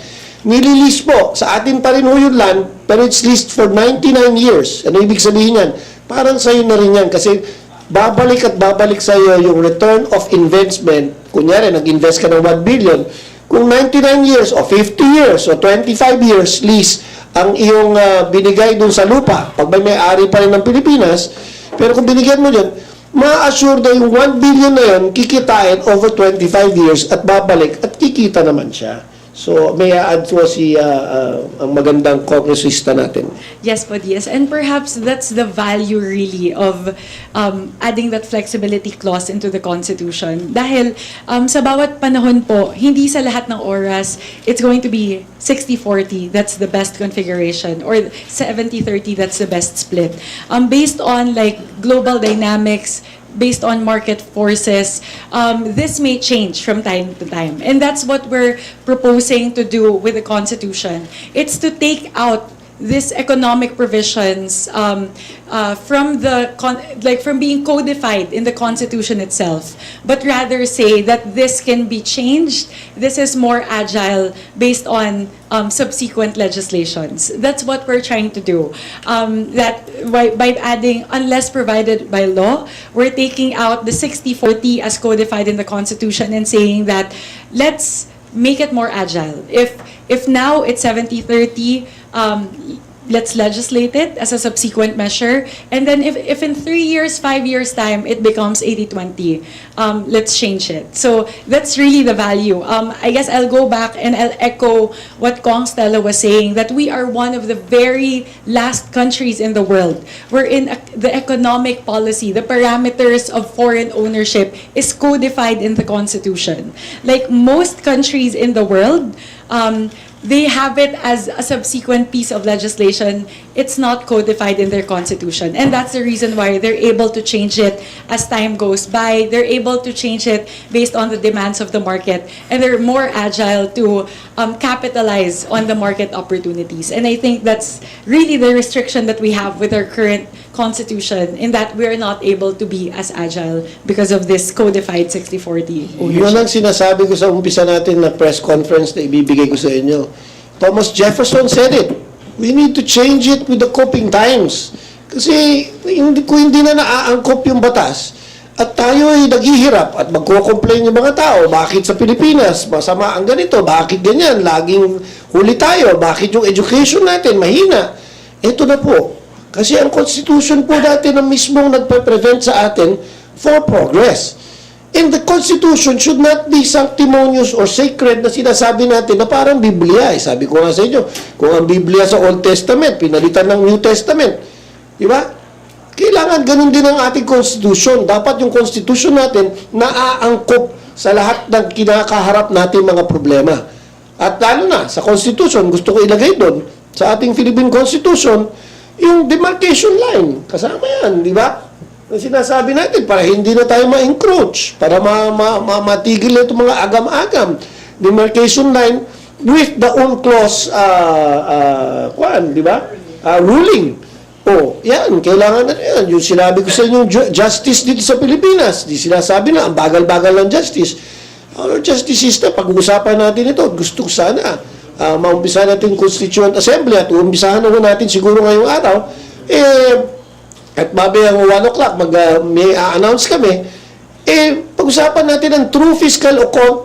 Nililease po. Sa atin pa rin ho yung land, pero it's leased for 99 years. Ano ibig sabihin yan? Parang sa'yo na rin yan. Kasi babalik at babalik sa'yo yung return of investment. Kunyari, nag-invest ka ng 1 billion. Kung 99 years o 50 years o 25 years lease ang iyong binigay dun sa lupa, pag may-ari pa rin ng Pilipinas, pero kung binigyan mo yun, ma-assure na yung 1 billion na yun, kikitain over 25 years at babalik at kikita naman siya. So, may add to ang magandang kongresista natin. Yes po, yes. And perhaps that's the value really of adding that flexibility clause into the Constitution. Dahil sa bawat panahon po, hindi sa lahat ng oras, it's going to be 60-40, that's the best configuration, or 70-30, that's the best split. Based on like global dynamics, based on market forces, this may change from time to time. And that's what we're proposing to do with the Constitution. It's to take out these economic provisions from being codified in the Constitution itself, but rather say that this can be changed. This is more agile based on subsequent legislations. That's what we're trying to do. That by adding unless provided by law, we're taking out the 60-40 as codified in the Constitution and saying that let's make it more agile. If now it's 70-30, let's legislate it as a subsequent measure. And then if in 3 years, 5 years time, it becomes 80-20, let's change it. So that's really the value. I guess I'll go back and I'll echo what Kong Stella was saying, that we are one of the very last countries in the world wherein the economic policy, the parameters of foreign ownership is codified in the Constitution. Like most countries in the world, they have it as a subsequent piece of legislation. It's not codified in their constitution. And that's the reason why they're able to change it as time goes by. They're able to change it based on the demands of the market. And they're more agile to capitalize on the market opportunities. And I think that's really the restriction that we have with our current constitution, in that we're not able to be as agile because of this codified 60-40 ownership. Yun ang sinasabi ko sa umpisa natin na press conference na ibibigay ko sa inyo. Thomas Jefferson said it. We need to change it with the coping times. Kasi kung hindi na naaangkop yung batas, at tayo ay naghihirap at magko-complain yung mga tao, bakit sa Pilipinas masama ang ganito, bakit ganyan, laging huli tayo, bakit yung education natin mahina. Ito na po. Kasi ang Constitution po dati na mismong nagpe-prevent sa atin for progress. And the Constitution should not be sanctimonious or sacred na sinasabi natin na parang Biblia. Sabi ko nga sa inyo, kung ang Biblia sa Old Testament, pinalitan ng New Testament. Di ba? Kailangan ganun din ang ating Constitution. Dapat yung Constitution natin naaangkop sa lahat ng kinakaharap natin mga problema. At lalo na, sa Constitution, gusto ko ilagay doon, sa ating Philippine Constitution, yung demarcation line. Kasama yan, di ba? ang sinasabi natin para hindi na tayo ma-encroach, para matigil na itong mga agam-agam. Demarcation line with the UNCLOS di ba? Ruling. Yan, kailangan na yan. Yung sinabi ko sa inyo, justice dito sa Pilipinas. Di sinasabi na, ang bagal-bagal ng justice. Our justice system, pag-uusapan natin ito, gusto ko sana maumpisa natin Constituent Assembly at uumpisahan natin siguro ngayong araw, at mabayang 1 o'clock, may announce kami, pag-usapan natin ang true fiscal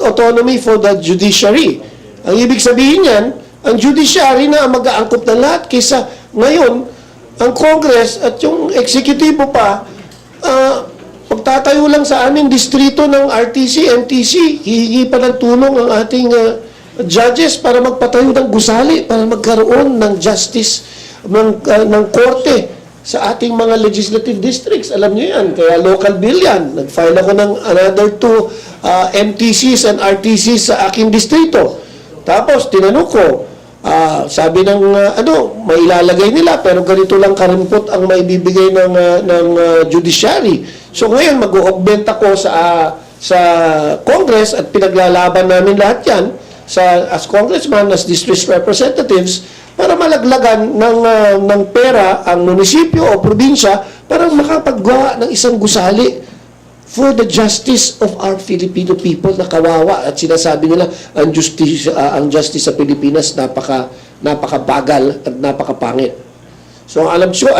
autonomy for the judiciary. Ang ibig sabihin yan, ang judiciary na ang mag-aangkop ng lahat kaysa ngayon, ang Congress at yung eksekutibo pa, pagtatayo lang sa aming distrito ng RTC, MTC, hihingi pa ng tulong ang ating judges para magpatayo ng gusali, para magkaroon ng justice ng korte sa ating mga legislative districts. Alam niyo yan, kaya local bill yan. Nag-file ako ng another 2 MTCs and RTCs sa aking distrito. Tapos, tinanong ko, sabi ng, mailalagay nila, pero ganito lang karimpot ang maibibigay ng judiciary. So, ngayon, mag-augment ako sa Congress at pinaglalaban namin lahat yan as congressman, as district representatives, para malaglagan ng pera ang munisipyo o probinsya para makapaggawa ng isang gusali for the justice of our Filipino people na kawawa. At sinasabi nila, ang justice sa Pilipinas napakabagal at napakapangit. So alam sure,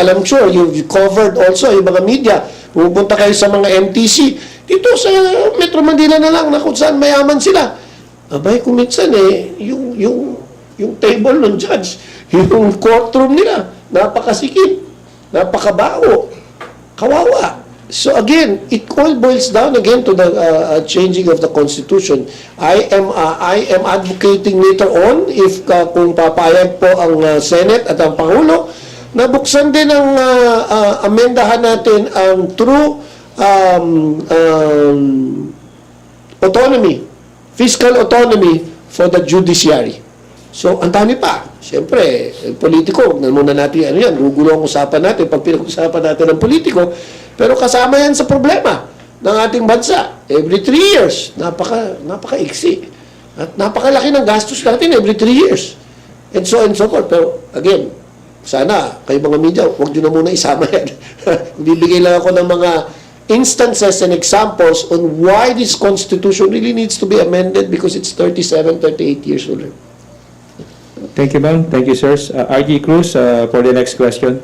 you've covered also yung mga media. Pupunta kayo sa mga MTC. Dito sa Metro Manila na lang na kung saan mayaman sila. Abay, kung minsan yung table ng judge, yung courtroom nila, napakasikip, napakabaho, kawawa. So again, it all boils down again to the changing of the Constitution. I am advocating later on, if kung papayag po ang Senate at ang Pangulo, na buksan din ang amendahan natin ang true autonomy, fiscal autonomy for the judiciary. So, ang dami pa. Siyempre, politiko, muna natin, gugulo ang usapan natin pag pinag-usapan natin ng politiko, pero kasama yan sa problema ng ating bansa. Every 3 years, napaka-iksi. At napakalaki ng gastos natin every 3 years. And so forth. Pero, again, sana, kayo mga media, huwag nyo na muna isama yan. Bibigay lang ako ng mga instances and examples on why this Constitution really needs to be amended because it's 37, 38 years old. Thank you, ma'am. Thank you, sirs. RG Cruz, for the next question.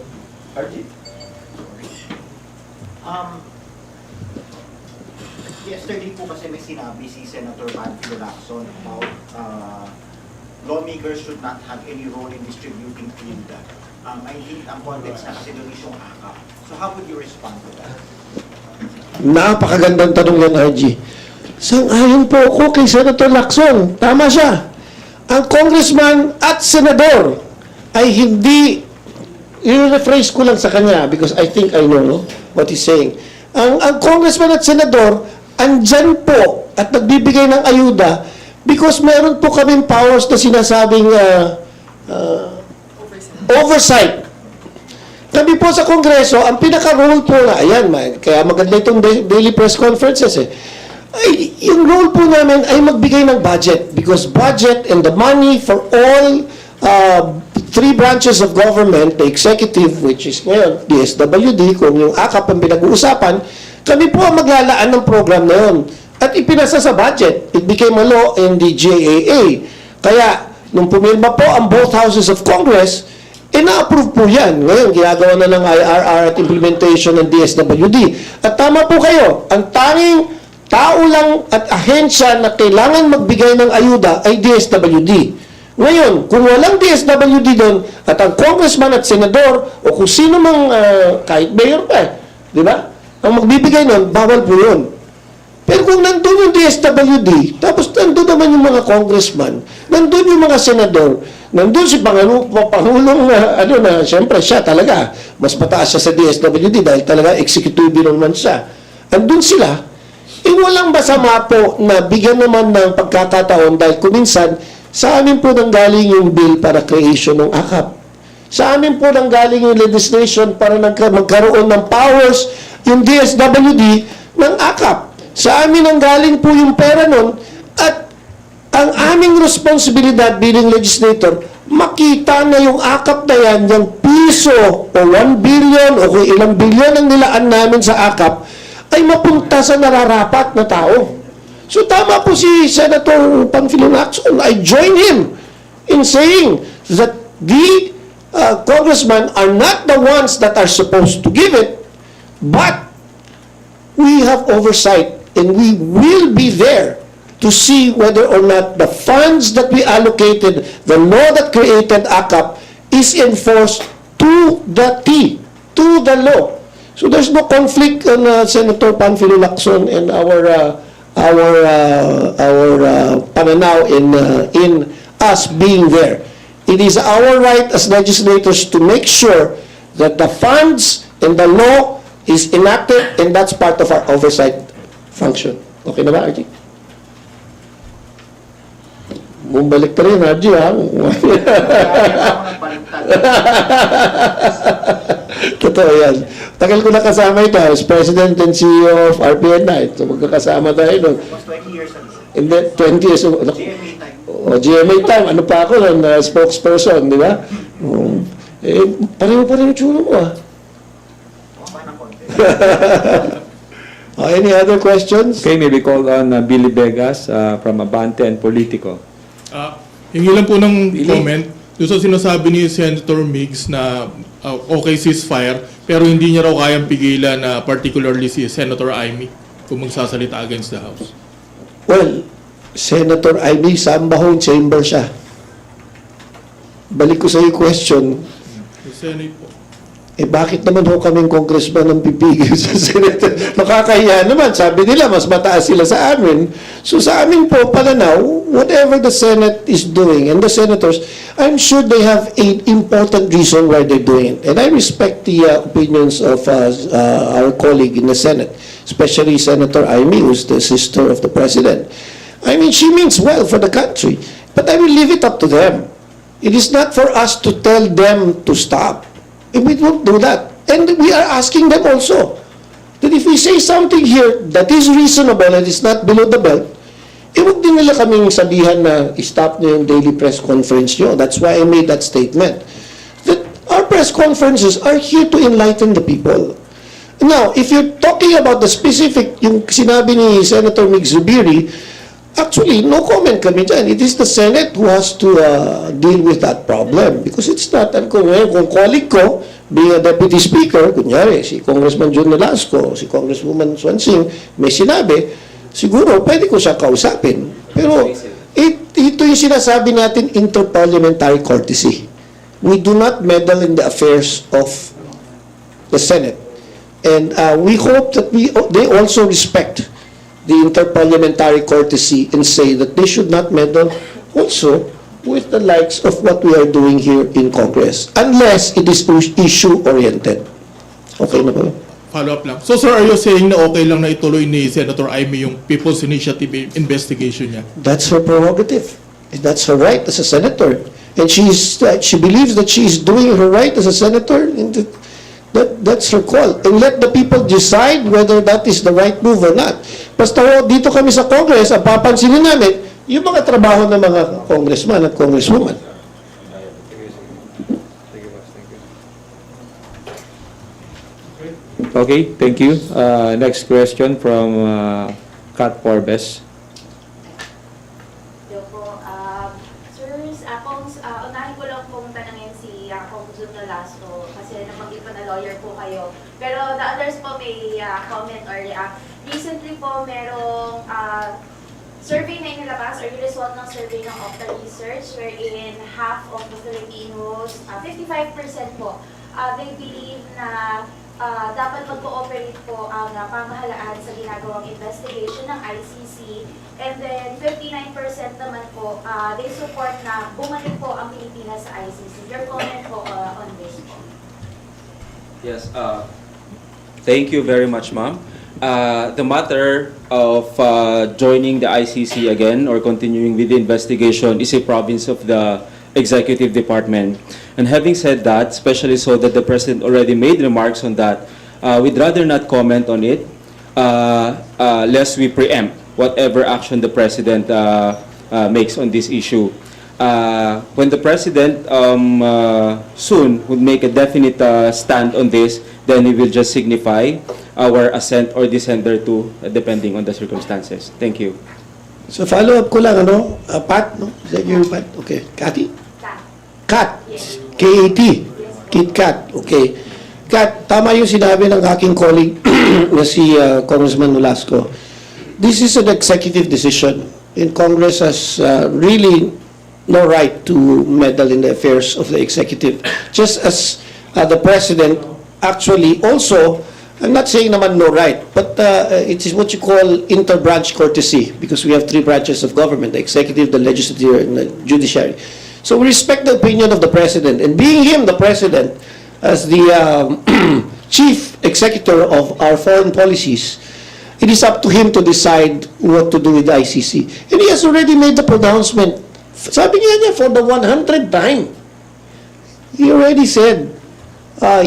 Yesterday po kasi may sinabi si Senator Kilalanin about lawmakers should not have any role in distributing field. I think ang context na kasi doon is yung AKAP. So how would you respond to that? Napakagandang tanong yan, RG. Sang-ayon po ako kay Senator Lacson. Tama siya. Ang congressman at senador ay hindi, i-rephrase ko lang sa kanya because I think I know what he's saying. Ang congressman at senador, andyan po at nagbibigay ng ayuda because meron po kaming powers na sinasabing oversight. Kami po sa Kongreso, ang pinaka-role po na, ayan, kaya maganda itong daily press conferences ay, yung role po namin ay magbigay ng budget because budget and the money for all 3 branches of government, the executive, which is ngayon, DSWD, kung yung AKAP ang pinag-uusapan, kami po ang maglalaan ng program na yun. At ipinasa sa budget. It became a law in the JAA. Kaya, nung pumirma po ang both houses of Congress, na-approve po yan. Ngayon, ginagawa na ng IRR at implementation ng DSWD. At tama po kayo, ang tanging tao lang at ahensya na kailangan magbigay ng ayuda ay DSWD. Ngayon, kung walang DSWD doon at ang congressman at senador o kung sino mang kahit mayor pa, di ba? Ang magbibigay nun, bawal po yun. Pero kung nandun yung DSWD, tapos nandun naman yung mga congressman, nandun yung mga senador, nandun si Pangulong siyempre siya talaga, mas mataas siya sa DSWD dahil talaga executive naman siya. Andun sila, walang masama po na bigyan naman ng pagkakataon dahil kuminsan sa amin po nanggaling yung bill para creation ng AKAP. Sa amin po nanggaling yung legislation para magkaroon ng powers yung DSWD ng AKAP. Sa amin ang galing po yung pera nun at ang aming responsibilidad bilang legislator, makita na yung AKAP na yan, yung piso o 1 billion o kung ilang billion ang nilaan namin sa AKAP, ay mapunta sa nararapat na tao. So tama po si Senator Panfilo Lacson. I join him in saying that the congressmen are not the ones that are supposed to give it, but we have oversight and we will be there to see whether or not the funds that we allocated, the law that created AKAP, is enforced to the T, to the law. So there's no conflict on Senator Panfilo Lacson and our pananaw in us being there. It is our right as legislators to make sure that the funds and the law is enacted, and that's part of our oversight function. Okay na ba, RG? Bumalik ka rin, RG, ha? Totoo yan. Tagal ko nakasama ito as President and CEO of RPNI. So magkakasama tayo nun. Almost 20 years ago. And then, 20 years ago. GMA time. GMA time. Ano pa ako nun? Spokesperson, di ba? Pareho pa rin yung tsura mo, ah. Ng konti. Any other questions? Okay, may we call on Billy Vegas from Abante and Politico. Hingi lang po ng comment doon sa sinasabi ni Senator Migs na okay ceasefire pero hindi niya raw kayang pigilan na particularly si Senator Amy kung magsasalita against the House. Well, Senator Ivy, saan ba hong chamber siya? Balik ko sa iyo question. Senate po. Bakit naman ho kaming congressman ang pipigil sa Senate? Nakakahiya naman. Sabi nila, mas mataas sila sa amin. So sa amin po, pananaw, whatever the Senate is doing, and the senators, I'm sure they have an important reason why they're doing it. And I respect the opinions of our colleague in the Senate, especially Senator Amy, who's the sister of the President. I mean, she means well for the country. But I will leave it up to them. It is not for us to tell them to stop. We won't do that. And we are asking them also that if we say something here that is reasonable and is not below the belt, huwag din nila kaming sabihan na stop nyo yung daily press conference nyo. That's why I made that statement. That our press conferences are here to enlighten the people. Now, if you're talking about the specific, yung sinabi ni Senator Mig Zubiri, actually, no comment kami dyan. It is the Senate who has to deal with that problem. Because it's not, kung colleague ko, being a Deputy Speaker, kunyari, si Congressman John Nolasco, si Congresswoman Swansing, may sinabi, siguro, pwede ko siya kausapin. Pero, ito yung sinasabi natin, interparliamentary courtesy. We do not meddle in the affairs of the Senate. And we hope that they also respect the interparliamentary courtesy and say that they should not meddle also with the likes of what we are doing here in Congress, unless it is issue-oriented. Okay na ba? Follow-up lang. So sir, are you saying na okay lang na ituloy ni Senator Amy yung People's Initiative investigation niya? That's her prerogative. That's her right as a senator. And she believes that she is doing her right as a senator. And that's her call. And let the people decide whether that is the right move or not. Basta dito kami sa Congress, ang papansinin namin, yung mga trabaho ng mga congressman at congresswoman. Okay, thank you. Next question from Kat Forbes. Unahin ko lang pong tanangin si Congressman Nolasco kasi nabanggit po na lawyer po kayo. Pero the others po may comment or react. Recently po merong survey na inilabas or yung result ng survey ng Opta Research wherein half of the Filipinos, 55% po, they believe na dapat mag-cooperate po ang pamahalaan sa ginagawang investigation ng ICC. And then 59% naman po, they support na bumalik po ang Pilipinas sa ICC. Your comment po on this po. Yes, thank you very much, ma'am. The matter of joining the ICC again or continuing with the investigation is a province of the executive department. And having said that, especially so that the President already made remarks on that, we'd rather not comment on it, lest we preempt whatever action the President makes on this issue. When the President soon would make a definite stand on this, then we will just signify our assent or dissent thereto, depending on the circumstances. Thank you. So follow-up ko lang, Pat, no? Is that your Pat? Okay. Cathy? Kat. K-A-T. Kit Kat. Okay. Kat, tama yung sinabi ng aking colleague na si Congressman Nolasco. This is an executive decision, and Congress has really no right to meddle in the affairs of the executive. Just as the President actually also, I'm not saying naman no right, but it is what you call inter-branch courtesy, because we have three branches of government, the executive, the legislature, and the judiciary. So we respect the opinion of the President, and being him, the President, as the chief executor of our foreign policies, it is up to him to decide what to do with the ICC. And he has already made the pronouncement. Sabi niya for the 100th time. He already said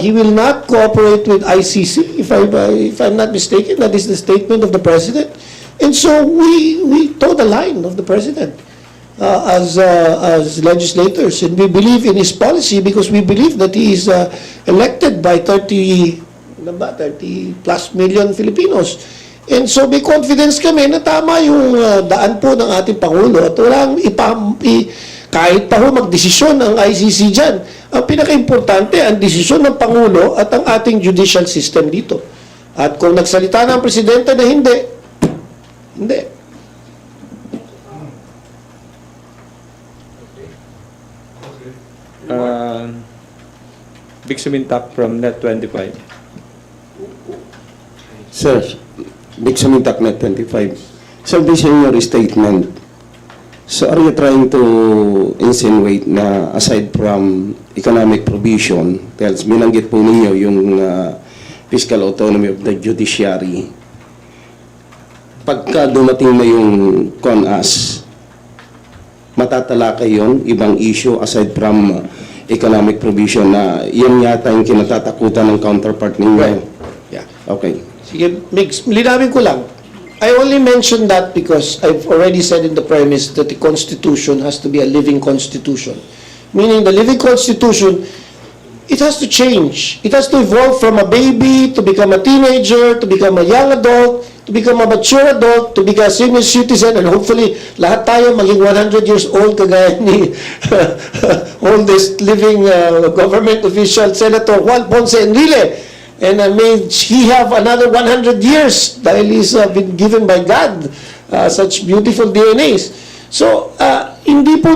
he will not cooperate with ICC, if I'm not mistaken. That is the statement of the President. And so we toe the line of the President as legislators. And we believe in his policy because we believe that he is elected by 30 plus million Filipinos. And so may confidence kami na tama yung daan po ng ating Pangulo at walang kahit pa ho magdesisyon ang ICC dyan. Ang pinaka-importante, ang desisyon ng Pangulo at ang ating judicial system dito. At kung nagsalita ng Presidente na hindi. Big Sumintak from Net 25. Sir, Big Sumintak Net 25. Sir, based on your statement, so are you trying to insinuate na aside from economic provision, dahil binanggit po ninyo yung fiscal autonomy of the judiciary, pagka dumating na yung CONAS, matatalakay yun, ibang issue aside from economic provision na yun yata yung kinatatakutan ng counterpart ninyo? Right. Yeah. Okay. Sige, Mix, linawin ko lang. I only mentioned that because I've already said in the premise that the Constitution has to be a living Constitution. Meaning the living Constitution, it has to change. It has to evolve from a baby to become a teenager, to become a young adult, to become a mature adult, to become a senior citizen, and hopefully lahat tayo maging 100 years old kagaya ni oldest living government official, Senator Juan Ponce Enrile. And may he have another 100 years dahil he's been given by God such beautiful DNAs. So, hindi po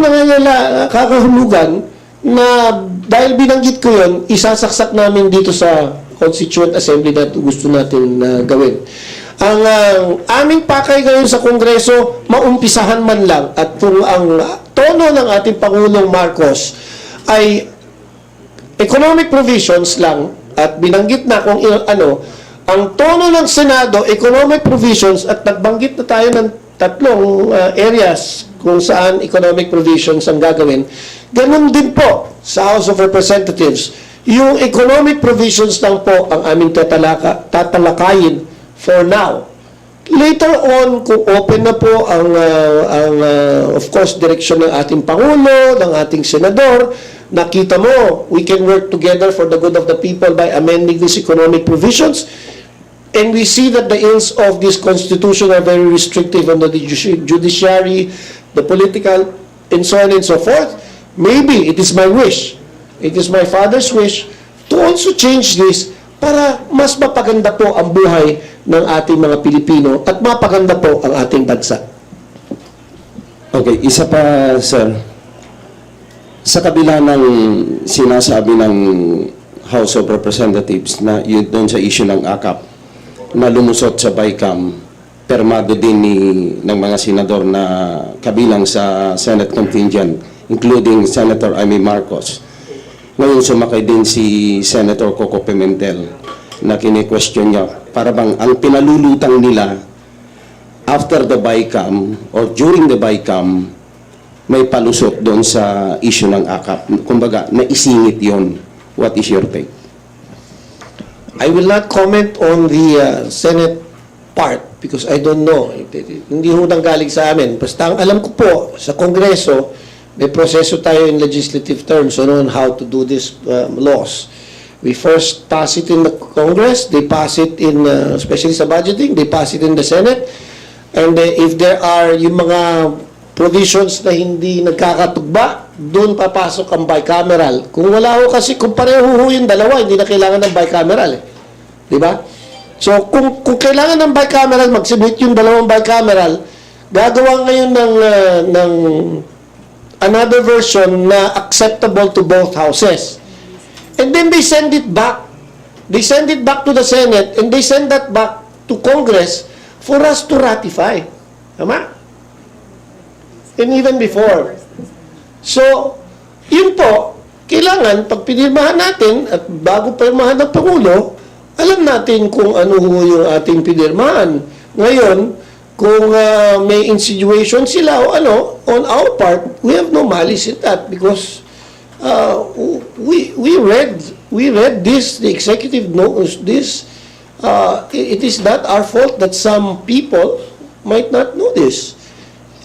kakahulugan na dahil binanggit ko yun, isasaksak namin dito sa Constituent Assembly na gusto natin gawin. Ang aming pakay ngayon sa Kongreso, maumpisahan man lang. At kung ang tono ng ating Pangulong Marcos ay economic provisions lang, at binanggit na kung ang tono ng Senado, economic provisions, at nagbanggit na tayo ng tatlong areas kung saan economic provisions ang gagawin. Ganun din po sa House of Representatives. Yung economic provisions lang po ang aming tatalakayin for now. Later on, kung open na po ang of course, direksyon ng ating Pangulo, ng ating Senador, nakita mo, we can work together for the good of the people by amending these economic provisions. And we see that the ills of this Constitution are very restrictive on the judiciary, the political, and so on and so forth. Maybe it is my wish, it is my father's wish to also change this para mas mapaganda po ang buhay ng ating mga Pilipino at mapaganda po ang ating bansa. Okay, isa pa, sir. Sa kabila ng sinasabi ng House of Representatives na yun doon sa issue ng AKAP na lumusot sa BICAM, permado din ng mga senador na kabilang sa Senate contingent, including Senator Amy Marcos. Ngayon sumakay din si Senator Coco Pimentel na kine-question niya, para bang ang pinalulutang nila after the BICAM or during the BICAM may palusot doon sa issue ng AKAP. Kumbaga, naisingit yon. What is your take? I will not comment on the Senate part because I don't know. Hindi ho nang galing sa amin. Basta ang alam ko po, sa Kongreso, may proseso tayo in legislative terms on how to do these laws. We first pass it in the Congress, they pass it in, especially sa budgeting, they pass it in the Senate, and if there are yung mga provisions na hindi nagkakatugba, doon papasok ang bicameral. Kung wala ho kasi, kung pareho ho yung dalawa, hindi na kailangan ng bicameral. Di ba? So, kung kailangan ng bicameral, mag-submit yung dalawang bicameral, gagawa ngayon ng another version na acceptable to both houses. And then they send it back. They send it back to the Senate and they send that back to Congress for us to ratify. Tama? And even before. So, yun po, kailangan, pag pinirmahan natin at bago pirmahan ng Pangulo, alam natin kung ano ho yung ating pinirmahan. Ngayon, kung may insinuation sila o ano, on our part, we have no malice in that because we read this, the executive knows this. It is not our fault that some people might not know this.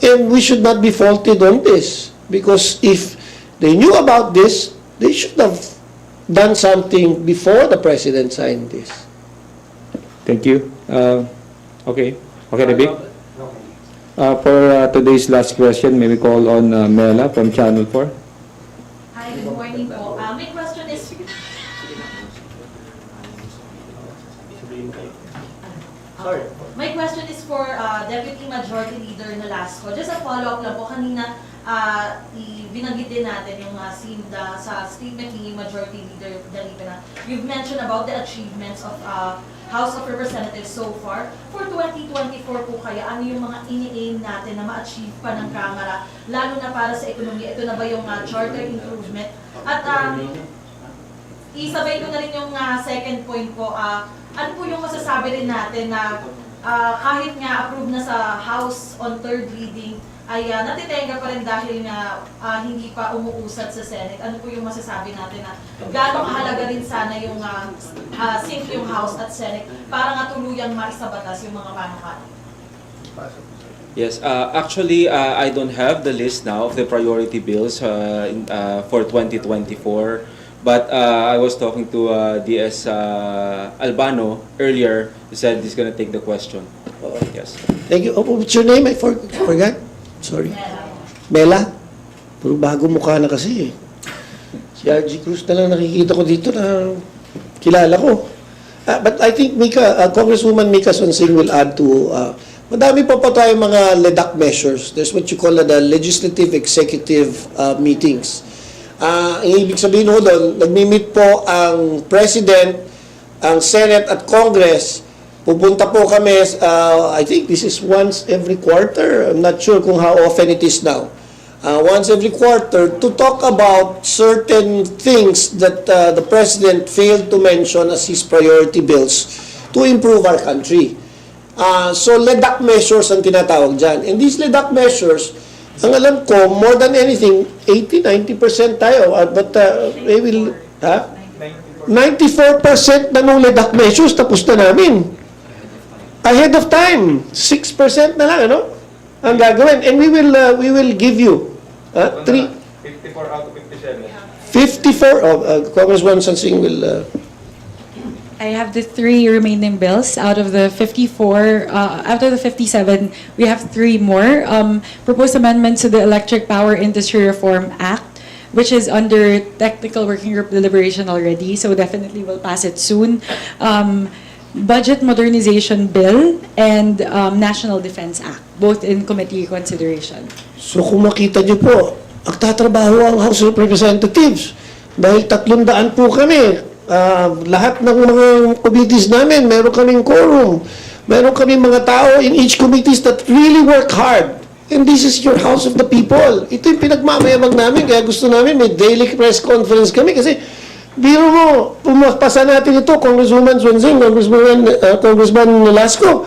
And we should not be faulted on this. Because if they knew about this, they should have done something before the President signed this. Thank you. Okay. Okay, Rebik? For today's last question, may we call on Mela from Channel 4? Hi, good morning po. My question is... Sorry. My question is for Deputy Majority Leader Nolasco. Just a follow-up lang po. Kanina, binanggit din natin yung sa statement ni Majority Leader Dalipa na you've mentioned about the achievements of House of Representatives so far. For 2024 po kaya, ano yung mga ini-aim natin na ma-achieve pa ng Kamara, lalo na para sa ekonomiya? Ito na ba yung charter improvement? At isabay ko na rin yung second point po. Ano po yung masasabi rin natin na kahit nga approve na sa House on third reading, ay natitenga pa rin dahil nga hindi pa umuusad sa Senate. Ano po yung masasabi natin na gano'ng kahalaga rin sana yung sync yung House at Senate para nga tuluyang maisabatas yung mga panukala? Yes, actually, I don't have the list now of the priority bills for 2024. But I was talking to DS Albano earlier. He said he's going to take the question. Yes. Thank you. What's your name? I forgot. Sorry. Mela? Puro bago mukha na kasi eh. Si RG Cruz na lang nakikita ko dito na kilala ko. But I think Congresswoman Mika Sonsing will add to, madami pa tayo mga LEDAC measures. There's what you call the legislative executive meetings. Ibig sabihin ho doon, nagmi-meet po ang President, ang Senate at Congress. Pupunta po kami, I think this is once every quarter. I'm not sure kung how often it is now. Once every quarter to talk about certain things that the President failed to mention as his priority bills to improve our country. So LEDAC measures ang tinatawag dyan. And these LEDAC measures, ang alam ko, more than anything, 80-90% tayo. But they will, 94% na nung LEDAC measures, tapos na namin. Ahead of time, 6% na lang, ano? Ang gagawin. And we will give you 54 out of 57. 54, Congresswoman Sonsing will... I have the 3 remaining bills out of the 54. Out of the 57, we have 3 more. Proposed amendments to the Electric Power Industry Reform Act, which is under technical working group deliberation already, so definitely we'll pass it soon. Budget Modernization Bill and National Defense Act, both in committee consideration. So kung makita niyo po, magtatrabaho ang House of Representatives dahil 300 po kami. Lahat ng mga committees namin, meron kaming quorum. Meron kaming mga tao in each committees that really work hard. And this is your House of the People. Ito yung pinagmamayabang namin, kaya gusto namin may daily press conference kami kasi biro mo, pumapasa natin ito, Congresswoman Sonsing, Congressman Nolasco,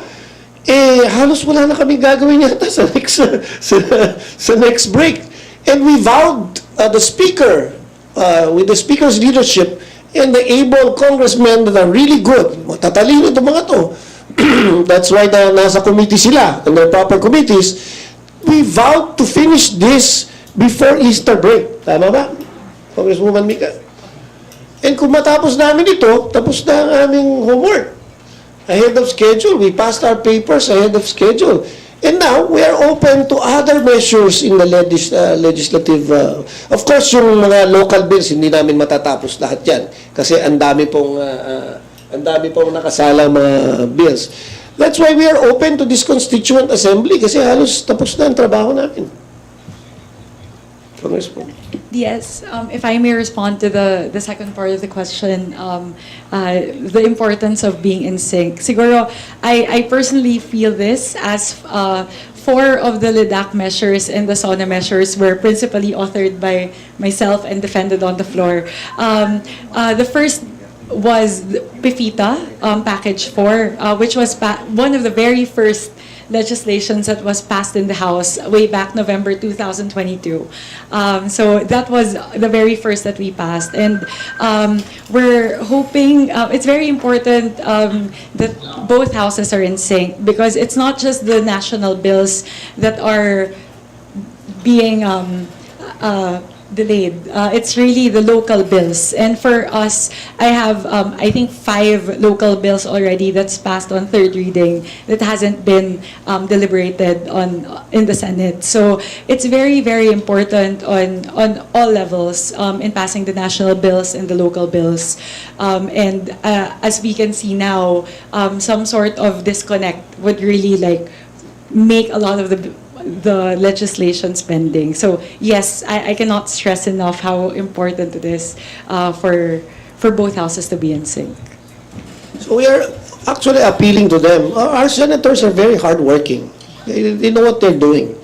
halos wala na kami gagawin yata sa next break. And we vowed the Speaker, with the Speaker's leadership, and the able congressmen that are really good, matatalino itong mga to. That's why nasa committee sila, and their proper committees. We vowed to finish this before Easter break. Tama ba, Congresswoman Mika? And kung matapos namin ito, tapos na ang aming homework. Ahead of schedule. We passed our papers ahead of schedule. And now, we are open to other measures in the legislative. Of course, yung mga local bills, hindi namin matatapos lahat yan. Kasi ang dami pong nakasalang mga bills. That's why we are open to this Constituent Assembly kasi halos tapos na ang trabaho namin. Congressman. Yes, if I may respond to the second part of the question, the importance of being in sync. Siguro, I personally feel this as 4 of the LIDAC measures and the SONA measures were principally authored by myself and defended on the floor. The first was PIFITA, Package 4, which was one of the very first legislations that was passed in the House way back November 2022. So that was the very first that we passed. And we're hoping, it's very important that both houses are in sync because it's not just the national bills that are being delayed. It's really the local bills. And for us, I have, I think, 5 local bills already that's passed on 3rd reading that hasn't been deliberated on in the Senate. So it's very, very important on all levels in passing the national bills and the local bills. And as we can see now, some sort of disconnect would really make a lot of the legislation spending. So yes, I cannot stress enough how important it is for both houses to be in sync. So we are actually appealing to them. Our senators are very hardworking. They know what they're doing.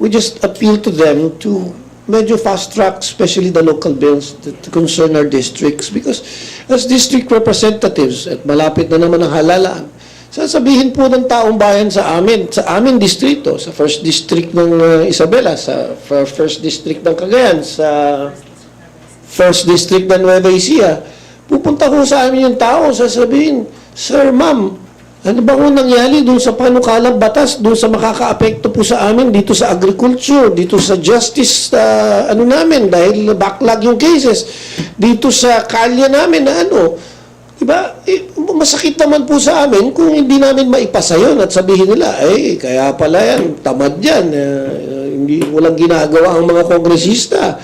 We just appeal to them to medyo fast track, especially the local bills that concern our districts. Because as district representatives, at malapit na naman ang halalaan, sasabihin po ng taong bayan sa aming distrito, sa 1st District ng Isabela, sa 1st District ng Cagayan, sa 1st District ng Nueva Ecija, pupunta ko sa amin yung tao, sasabihin, Sir, Ma'am, ano bang nangyari doon sa panukalang batas, doon sa makaka-apekto po sa amin, dito sa agriculture, dito sa justice, namin, dahil backlog yung cases, dito sa kalye namin na diba? Masakit naman po sa amin kung hindi namin maipasa yun at sabihin nila, kaya pala yan, tamad yan, walang ginagawa ang mga kongresista.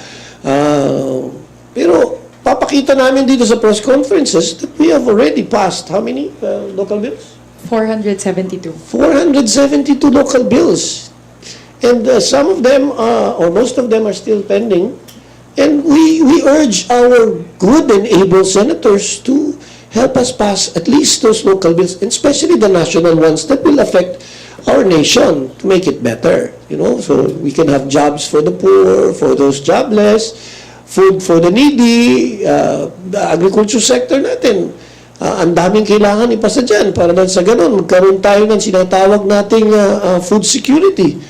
Pero papakita namin dito sa press conferences that we have already passed how many local bills? 472. 472 local bills. And some of them, or most of them are still pending. And we urge our good and able senators to help us pass at least those local bills, and especially the national ones that will affect our nation to make it better. So we can have jobs for the poor, for those jobless, food for the needy, the agriculture sector natin. Ang daming kailangan ipasa dyan para sa ganun, magkaroon tayo ng sinatawag nating food security.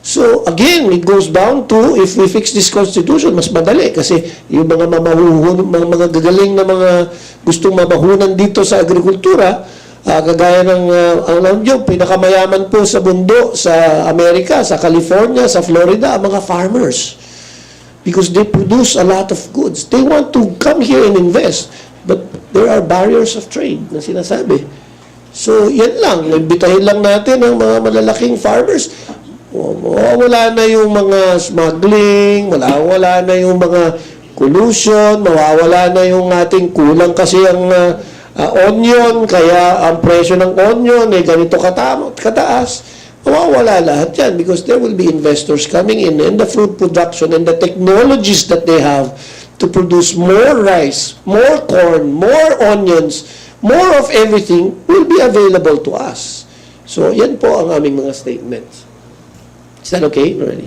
So, again, it goes down to, if we fix this Constitution, mas madali. Kasi yung mga mga gagaling na mga gustong mabahunan dito sa agrikultura, kagaya ng yung pinakamayaman po sa mundo, sa Amerika, sa California, sa Florida, ang mga farmers. Because they produce a lot of goods. They want to come here and invest. But there are barriers of trade na sinasabi. So, yan lang. Imbitahin lang natin ang mga malalaking farmers. Mawawala na yung mga smuggling, mawawala na yung mga collusion, mawawala na yung ating kulang kasi ang onion, kaya ang presyo ng onion ganito kataas. Mawawala lahat yan because there will be investors coming in and the food production and the technologies that they have to produce more rice, more corn, more onions, more of everything will be available to us. So, yan po ang aming mga statements. Is that okay? Already.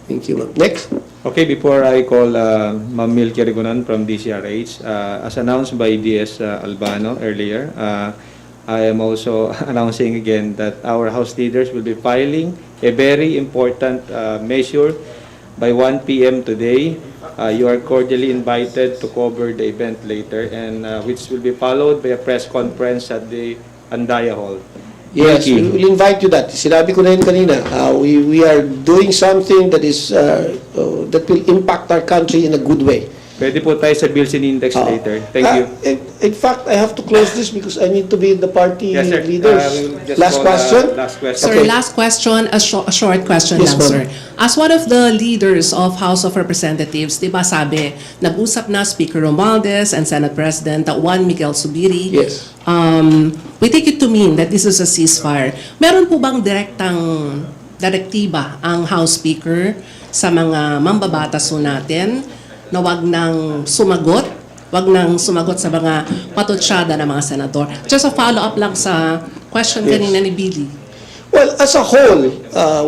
Thank you, ma'am. Next. Okay, before I call Ma'am Milky Rigunan from DCRH, as announced by DS Albano earlier, I am also announcing again that our House leaders will be filing a very important measure by 1 p.m. today You are cordially invited to cover the event later, and which will be followed by a press conference at the Andaya Hall. Yes, Ricky. we will invite you that. Sinabi ko na yun kanina. We are doing something that is that will impact our country in a good way. Pwede po tayo sa Bills and Index later. Thank you. In fact, I have to close this because I need to be in the party Yes, sir. leaders. We'll just Last call, question? Last question. Sir, Okay. last question, a short question Yes, lang, ma'am. sir. As one of the leaders of House of Representatives, di ba sabi, nag-usap na Speaker Romualdez and Senate President Juan Miguel Zubiri. Yes. We take it to mean that this is a ceasefire. Meron po bang direktiba ang House Speaker sa mga mambabatas po natin na wag nang sumagot sa mga patutsyada ng mga senador? Just a follow-up lang sa question kanina ni Billy. Well, as a whole,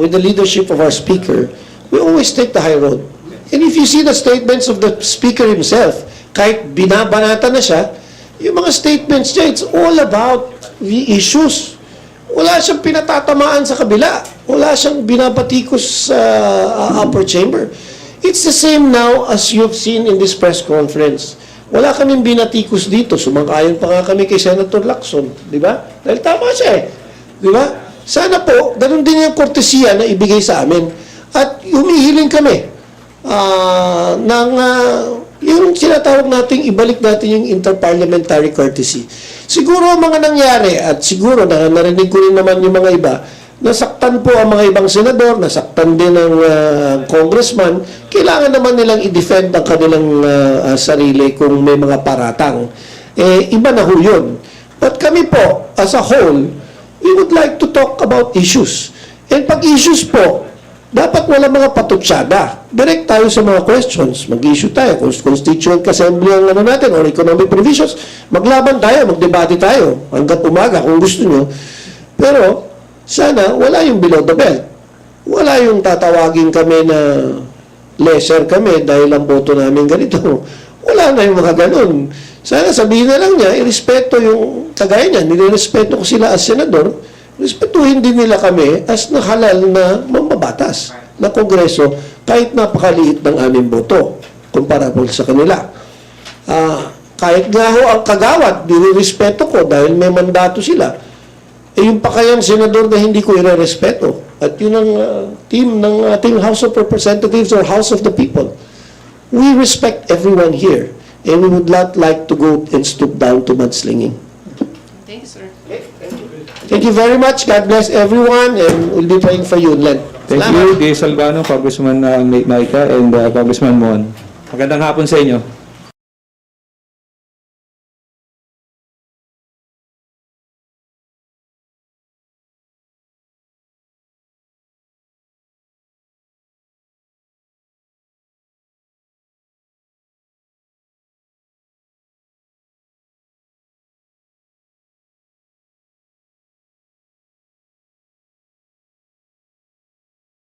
with the leadership of our Speaker, we always take the high road. And if you see the statements of the Speaker himself, kahit binabanata na siya, yung mga statements niya, it's all about the issues. Wala siyang pinatatamaan sa kabila. Wala siyang binabatikos sa upper chamber. It's the same now as you've seen in this press conference. Wala kaming binatikos dito. Sumang-ayon pa nga kami kay Senator Lacson. Di ba? Dahil tama siya eh. Di ba? Sana po, ganun din yung kortesiya na ibigay sa amin. At humihiling kami yung sinatawag nating ibalik natin yung interparliamentary courtesy. Siguro ang mga nangyari, at siguro narinig ko rin naman yung mga iba, nasaktan po ang mga ibang senador, nasaktan din ng congressman, kailangan naman nilang i-defend ang kanilang sarili kung may mga paratang. Iba na ho yun. But kami po, as a whole, we would like to talk about issues. And pag issues po, dapat wala mga patutsyada. Direct tayo sa mga questions. Mag-issue tayo. Constituent Assembly ang natin, or economic provisions. Maglaban tayo, magdebate tayo. Hanggang umaga kung gusto nyo. Pero, sana wala yung below the belt. Wala yung tatawagin kami na lesser kami dahil ang boto namin ganito. Wala na yung mga ganun. Sana sabihin na lang niya, irespeto yung kagaya niya. Nirespeto ko sila as senador. Respetuhin din nila kami as nahalal na mambabatas na kongreso kahit napakaliit ng aming boto comparable sa kanila. Kahit nga ho ang kagawad, nirespeto ko dahil may mandato sila. Yung pa kayang senador na hindi ko irerespeto. At yun ang team ng ating House of Representatives or House of the People. We respect everyone here. And we would not like to go and stoop down to mudslinging. Thanks, sir. Thank you very much. God bless everyone. And we'll be praying for you, Len. Thank you, D. Salvano, Congressman Maika, and Congressman Mon. Magandang hapon sa inyo.